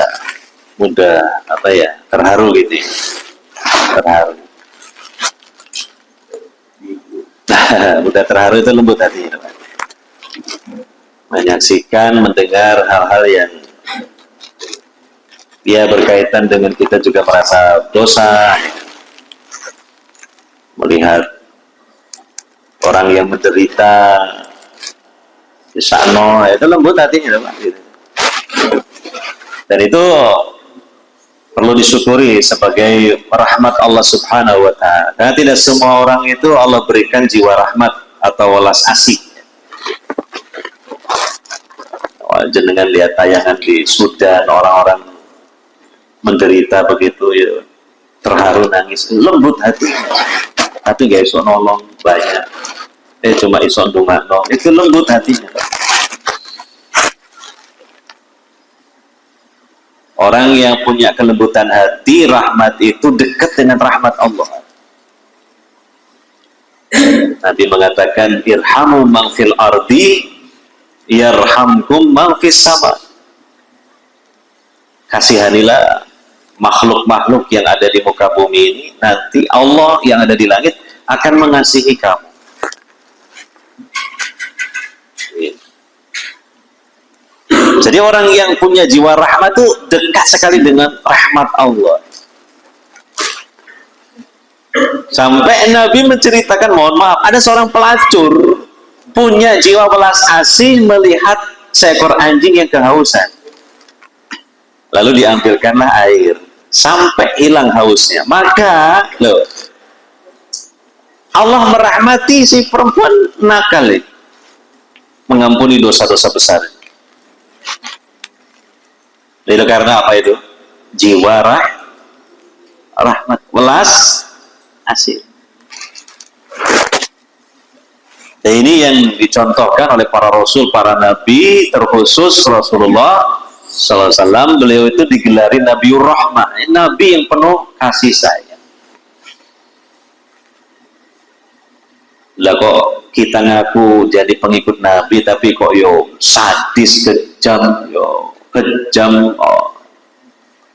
mudah apa ya, terharu gitu ya. Terharu. Mudah terharu itu lembut hatinya. Menyaksikan, mendengar hal-hal yang dia berkaitan dengan kita juga merasa dosa, melihat orang yang menderita, disano, itu lembut hatinya Pak. Dan itu perlu disyukuri sebagai rahmat Allah Subhanahu wa Ta'ala. Karena tidak semua orang itu Allah berikan jiwa rahmat atau welas asih. Jenengan lihat tayangan di Sudan, orang-orang menderita begitu ya, terharu nangis, lembut hati, tapi gak iso nolong banyak, cuma iso ndongakno, itu lembut hatinya. Orang yang punya kelembutan hati, rahmat itu dekat dengan rahmat Allah. Nabi mengatakan, irhamu man fil ardi yarhamkum man fis sama. Kasihanilah makhluk-makhluk yang ada di muka bumi ini, nanti Allah yang ada di langit akan mengasihi kamu. Jadi orang yang punya jiwa rahmat itu dekat sekali dengan rahmat Allah. Sampai Nabi menceritakan, mohon maaf, ada seorang pelacur punya jiwa belas asih melihat seekor anjing yang kehausan. Lalu diambilkanlah air sampai hilang hausnya. Maka loh, Allah merahmati si perempuan nakal itu, mengampuni dosa-dosa besar. Itu karena apa itu? Jiwa rahmat, welas asih. Dan ini yang dicontohkan oleh para rasul, para nabi, terkhusus Rasulullah SAW. Beliau itu digelari Nabiur Rahmah, nabi yang penuh kasih sayang. Lah kok kita ngaku jadi pengikut nabi tapi kok yo sadis, kejam,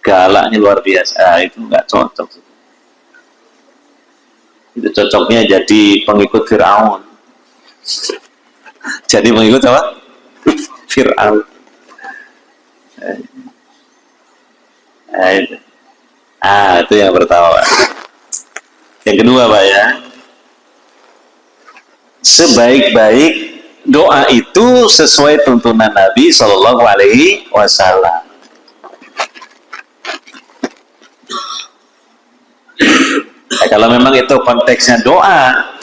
galaknya luar biasa. Itu nggak cocok. Itu cocoknya jadi pengikut Fir'aun. Jadi pengikut apa? Fir'aun. Itu yang pertama. Yang kedua, Pak, ya, sebaik-baik doa itu sesuai tuntunan Nabi Shallallahu Alaihi Wasallam. Kalau memang itu konteksnya doa,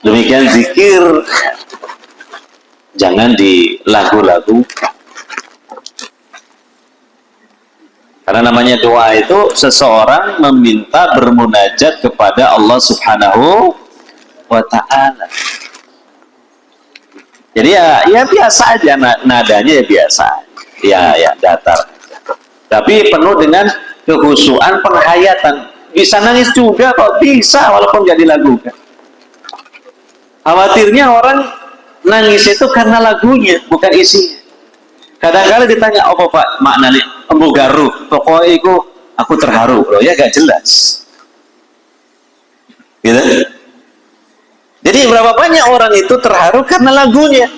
demikian zikir, jangan di lagu-lagu. Karena namanya doa itu seseorang meminta bermunajat kepada Allah Subhanahu wa Ta'ala. Jadi ya biasa aja, nadanya ya biasa, ya datar. Tapi penuh dengan kehusuan, penghayatan. Bisa nangis juga kok, bisa walaupun gak dilakukan. Khawatirnya orang nangis itu karena lagunya, bukan isinya. Kadang-kadang ditanya, apa Pak maknanya? Embu garu, pokoknya itu aku terharu. Loh ya gak jelas. Gitu? Jadi berapa banyak orang itu terharu karena lagunya.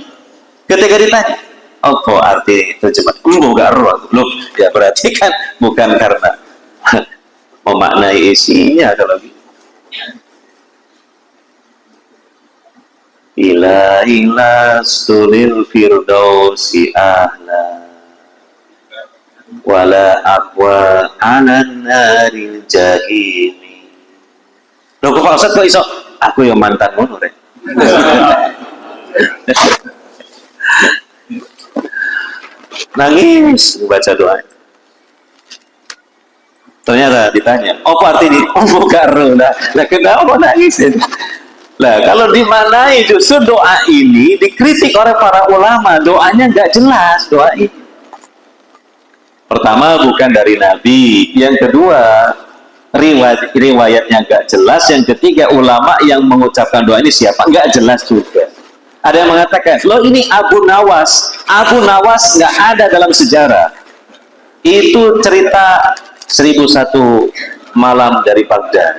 Ketika ditanya, apa arti itu cuma embu garu? Loh, ya berarti kan bukan karena memaknai isinya kalau gitu. Ila sulil firdausi ahla wala aqwa alan naril jahimi. Loh kok Pak Ustadz kok iso? Aku yang mantan ngono deh. Nangis baca doa. Ternyata ditanya, apa arti ini? Oh karo lah. Lah kenapa nangis? Lah kalau dimanai justru doa ini dikritik oleh para ulama, doanya nggak jelas doa ini. Pertama bukan dari Nabi, yang kedua riwayatnya nggak jelas, yang ketiga ulama yang mengucapkan doa ini siapa nggak jelas juga. Ada yang mengatakan, loh ini Abu Nawas nggak ada dalam sejarah. Itu cerita 1001 malam dari Baghdad.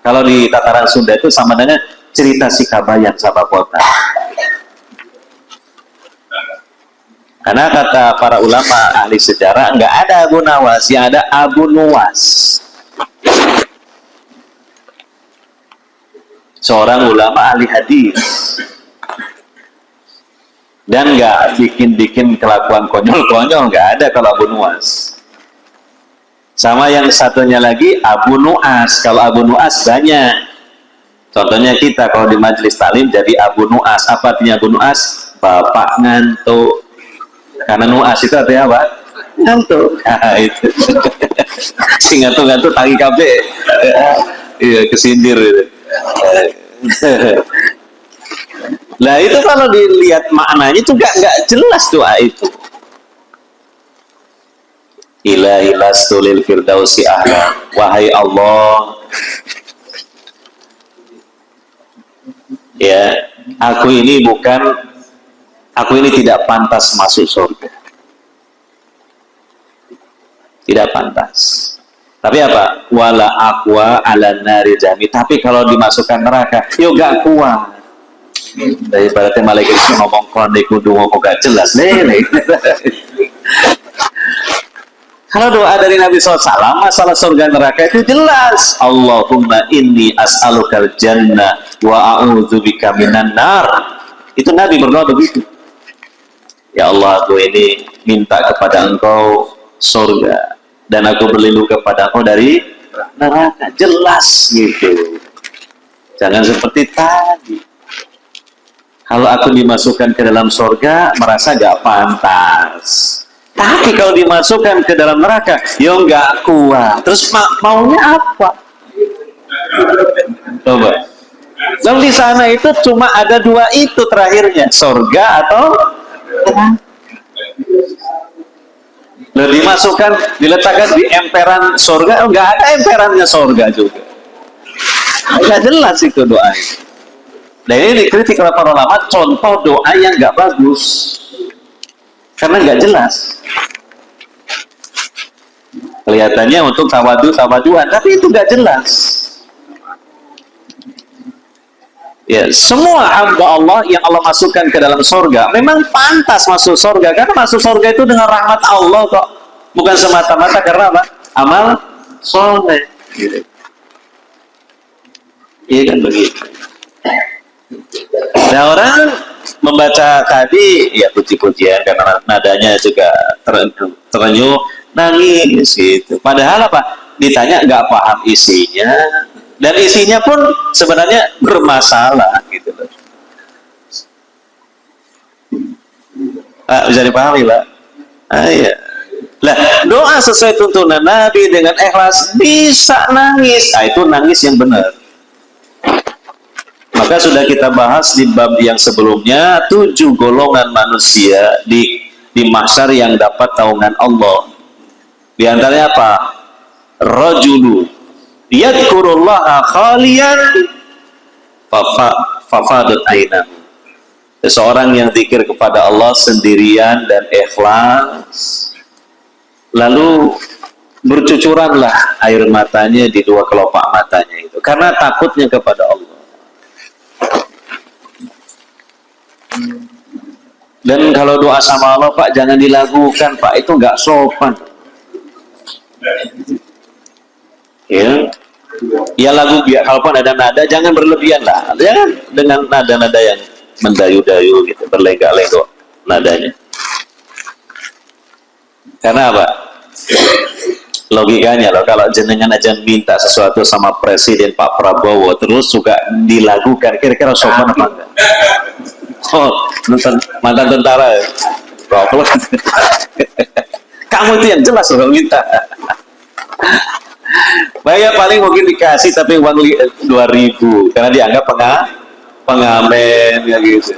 Kalau di tataran Sunda itu sama dengan cerita si Kabayan Sabah Kota. Karena kata para ulama ahli sejarah nggak ada Abu Nawas, yang ada Abu Nuwas. Seorang ulama ahli hadis. Dan nggak bikin kelakuan konyol-konyol, nggak ada kalau Abu Nuwas. Sama yang satunya lagi Abu Nuas. Kalau Abu Nuas banyak. Contohnya kita kalau di majelis taklim jadi Abu Nuas. Apa artinya Abu Nuas? Bapak ngantuk. Karena Nuas itu artinya apa? Ngantuk. Nah, itu. Si ngantuk-ngantuk tangi kabeh. Iya, kesindir itu. Nah itu kalau dilihat maknanya juga nggak jelas doa itu. Ilahi lastu lil firdausi ahla. Wahai Allah, ya, aku ini tidak pantas masuk surga. Tidak pantas. Tapi apa? Wala aqwa ala nari jami. Tapi kalau dimasukkan neraka, yo gak kuat. Daripada malaikat itu ngomong konek kudu ngomong gak jelas. Kalau doa dari Nabi SAW, masalah surga neraka itu jelas. Allahumma inni as'alukal jannah wa a'udzubika minan nar. Itu Nabi berdoa begitu. Ya Allah, aku ini minta kepada Engkau surga, dan aku berlindung kepada Engkau dari neraka. Jelas gitu. Jangan seperti tadi. Kalau aku dimasukkan ke dalam surga, merasa gak pantas. Tapi kalau dimasukkan ke dalam neraka, ya gak kuat. Terus maunya apa? Coba. Dan di sana itu cuma ada dua itu terakhirnya, surga atau neraka. Lalu dimasukkan, diletakkan di emperan surga, nggak ada emperannya surga juga. Nggak jelas itu doanya. Dan ini dikritik oleh para ulama, contoh doa yang nggak bagus, karena nggak jelas. Kelihatannya untuk tawaduan, tapi itu nggak jelas. Ya, semua hamba Allah yang Allah masukkan ke dalam surga memang pantas masuk surga, karena masuk surga itu dengan rahmat Allah kok, bukan semata-mata karena apa? Amal soleh. Gitu. Iya kan begitu. Nah, orang membaca tadi ya puji-pujian karena nadanya juga terenyuh, nangis gitu. Padahal apa? Ditanya nggak paham isinya. Dan isinya pun sebenarnya bermasalah gitu loh. Bisa dipahami lah. Iya. Lah, doa sesuai tuntunan Nabi dengan ikhlas bisa nangis. Itu nangis yang benar. Maka sudah kita bahas di bab yang sebelumnya, 7 golongan manusia di mahsyar yang dapat naungan Allah. Di antaranya apa? Rajulu yadkurullaha khaliyan fafadat ainahu. Seseorang yang zikir kepada Allah sendirian dan ikhlas, lalu bercucuranlah air matanya di dua kelopak matanya itu, karena takutnya kepada Allah. Dan kalau doa sama Allah, Pak, jangan dilakukan, Pak, itu nggak sopan. Ya lagu biar, kalaupun ada nada jangan berlebihan lah, jangan dengan nada-nada yang mendayu-dayu gitu, berlenggak-lenggok nadanya. Karena apa? Logikanya loh, kalau jenengan aja minta sesuatu sama Presiden Pak Prabowo terus juga dilakukan, kira-kira sopan apa enggak? Oh, mantan tentara ya? Kamu itu yang jelas loh minta. Bayar paling mungkin dikasih tapi uang 2.000 karena dianggap pengamen ya gitu.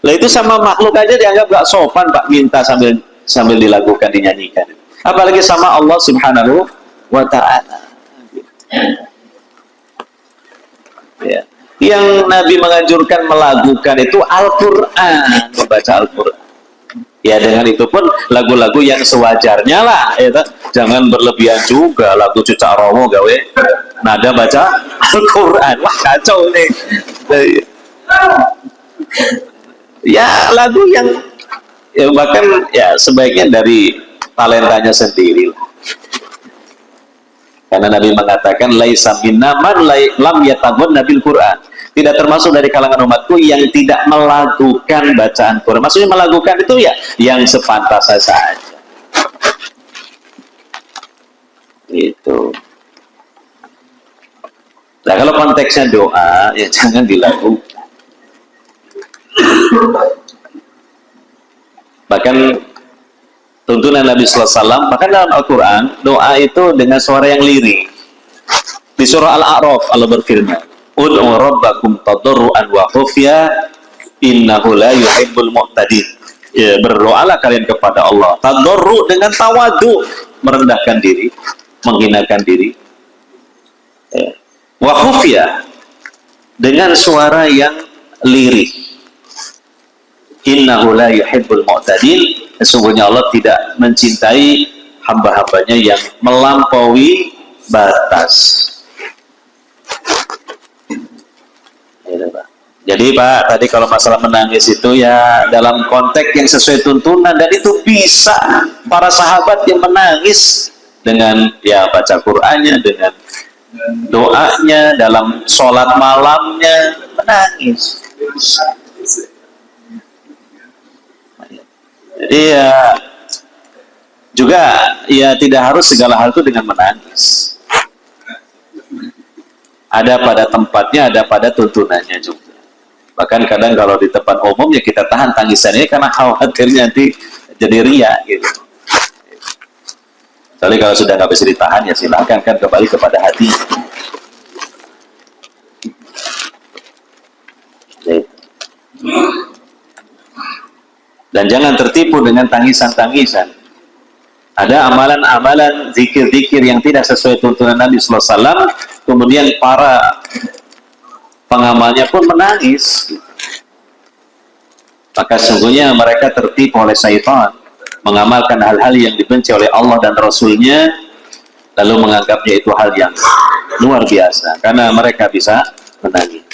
Lah itu sama makhluk aja dianggap gak sopan, Pak, minta sambil dilakukan, dinyanyikan. Apalagi sama Allah Subhanahu wa ta'ala. Ya. Yang Nabi menganjurkan melakukan itu Al-Qur'an, membaca Al-Qur'an. Ya, dengan itu pun lagu-lagu yang sewajarnya lah, ya, jangan berlebihan juga. Lagu Cucak Romo gawe nada baca Al-Quran, wah kacau nih. Ya lagu yang ya, bahkan ya sebaiknya dari talentanya sendiri lah. Karena Nabi mengatakan laisa minna man lam yataghanna bil Quran. Tidak termasuk dari kalangan umatku yang tidak melakukan bacaan Quran. Maksudnya melakukan itu ya yang sepantasnya saja. Itu. Nah, kalau konteksnya doa, ya jangan dilakukan. Bahkan tuntunan Nabi SAW, bahkan dalam Al-Quran, doa itu dengan suara yang lirih. Di surah Al-A'raf, Allah berfirman, Ud'u rabbakum tadarru'an wa khufya innahu la yuhibbul mu'tadin. Ya, berdoalah kalian kepada Allah. Tadarru dengan tawadu, merendahkan diri, menghinakan diri. Ya. Wa khufya, dengan suara yang lirih. Innahu la yuhibbul mu'tadin. Sesungguhnya Allah tidak mencintai hamba-hambanya yang melampaui batas. Jadi Pak, tadi kalau masalah menangis itu ya dalam konteks yang sesuai tuntunan, dan itu bisa para sahabat yang menangis dengan ya baca Qur'annya, dengan doanya, dalam sholat malamnya menangis. Jadi ya juga ya tidak harus segala hal itu dengan menangis. Ada pada tempatnya, ada pada tuntunannya juga. Bahkan kadang kalau di tempat umum ya kita tahan tangisan ini karena khawatir nanti jadi ria gitu. Tapi kalau sudah nggak bisa ditahan ya silakan, kan kembali kepada hati. Dan jangan tertipu dengan tangisan-tangisan. Ada amalan-amalan zikir-zikir yang tidak sesuai tuntunan Nabi sallallahu alaihi wasallam, kemudian para pengamalnya pun menangis. Maka sungguhnya mereka tertipu oleh syaitan, mengamalkan hal-hal yang dibenci oleh Allah dan Rasulnya, lalu menganggapnya itu hal yang luar biasa karena mereka bisa menangis.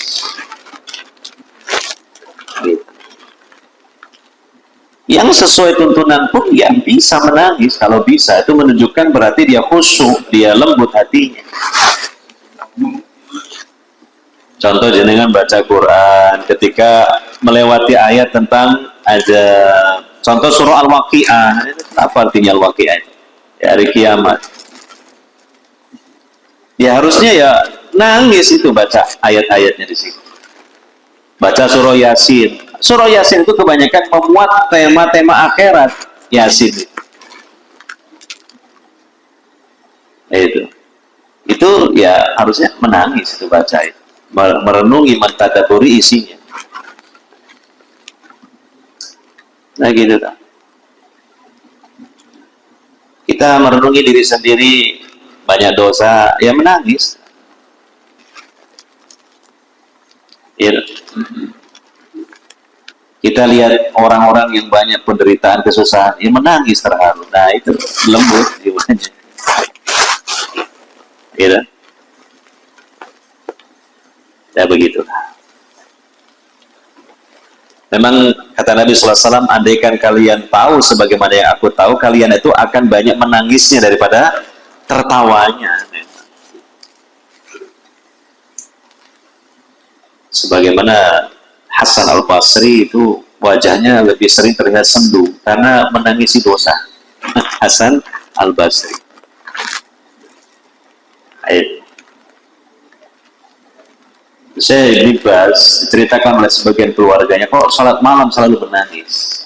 Yang sesuai tuntunan pun yang bisa menangis. Kalau bisa itu menunjukkan berarti dia khusyuk, dia lembut hatinya. Contoh jenengan baca Quran ketika melewati ayat tentang ada contoh surah Al-Waqi'ah. Apa artinya Al-Waqi'ah? Ya, hari kiamat. Ya harusnya ya nangis itu baca ayat-ayatnya di situ. Baca surah Yasin. Surah Yasin itu kebanyakan memuat tema-tema akhirat. Yasin itu ya harusnya menangis itu baca itu. Merenungi, mentadaburi isinya. Nah gitu tak. Kita merenungi diri sendiri, banyak dosa, ya menangis. Ya. Kita lihat orang-orang yang banyak penderitaan, kesusahan, ya menangis terharu. Nah itu lembut jiwanya. Ya. Ya begitulah. Memang kata Nabi SAW, andaikan kalian tahu sebagaimana yang aku tahu, kalian itu akan banyak menangisnya daripada tertawanya. Sebagaimana Hasan Al-Basri itu wajahnya lebih sering terlihat sendu karena menangisi dosa. Hasan Al-Basri. Saya Ibn diceritakan oleh sebagian keluarganya, kok sholat malam selalu menangis.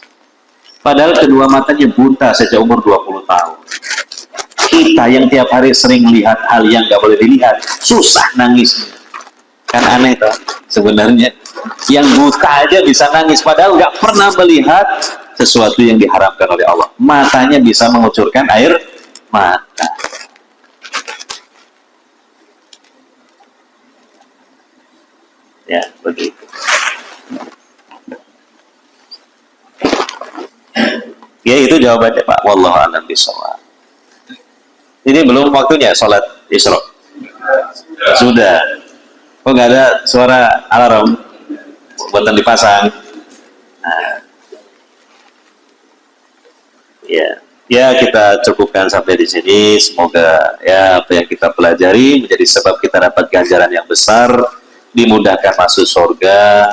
Padahal kedua matanya buta sejak umur 20 tahun. Kita yang tiap hari sering lihat hal yang nggak boleh dilihat, susah nangis. Kan aneh toh sebenarnya. Yang buta aja bisa nangis, padahal nggak pernah melihat sesuatu yang diharamkan oleh Allah. Matanya bisa mengucurkan air mata. Ya, begitu. Ya, itu jawabannya Pak. Wallahu a'lam bishawab. Ini belum waktunya sholat Isra. Sudah. Kok nggak ada suara alarm? Buatan dipasang. Nah. Ya, kita cukupkan sampai di sini. Semoga ya apa yang kita pelajari menjadi sebab kita dapat ganjaran yang besar, dimudahkan masuk surga,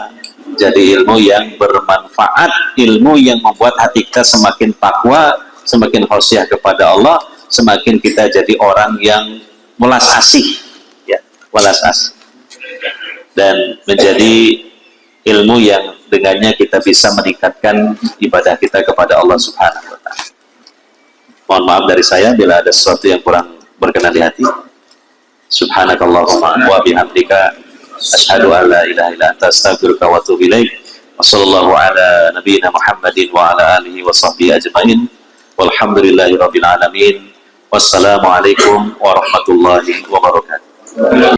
jadi ilmu yang bermanfaat, ilmu yang membuat hati kita semakin takwa, semakin khusyuk kepada Allah, semakin kita jadi orang yang welas asih, ya, welas asih, dan menjadi ilmu yang dengannya kita bisa meningkatkan ibadah kita kepada Allah Subhanahu wa Ta'ala. Mohon maaf dari saya bila ada sesuatu yang kurang berkenan di hati. Subhanakallahumma wa bihamdika asyhadu an la ilaha illa anta astaghfiruka wa atubu ilaik. Wassallallahu ala nabiyyina Muhammadin wa ala alihi wa sahbihi ajma'in. Walhamdulillahi rabbil alamin. Wassalamualaikum warahmatullahi wabarakatuh.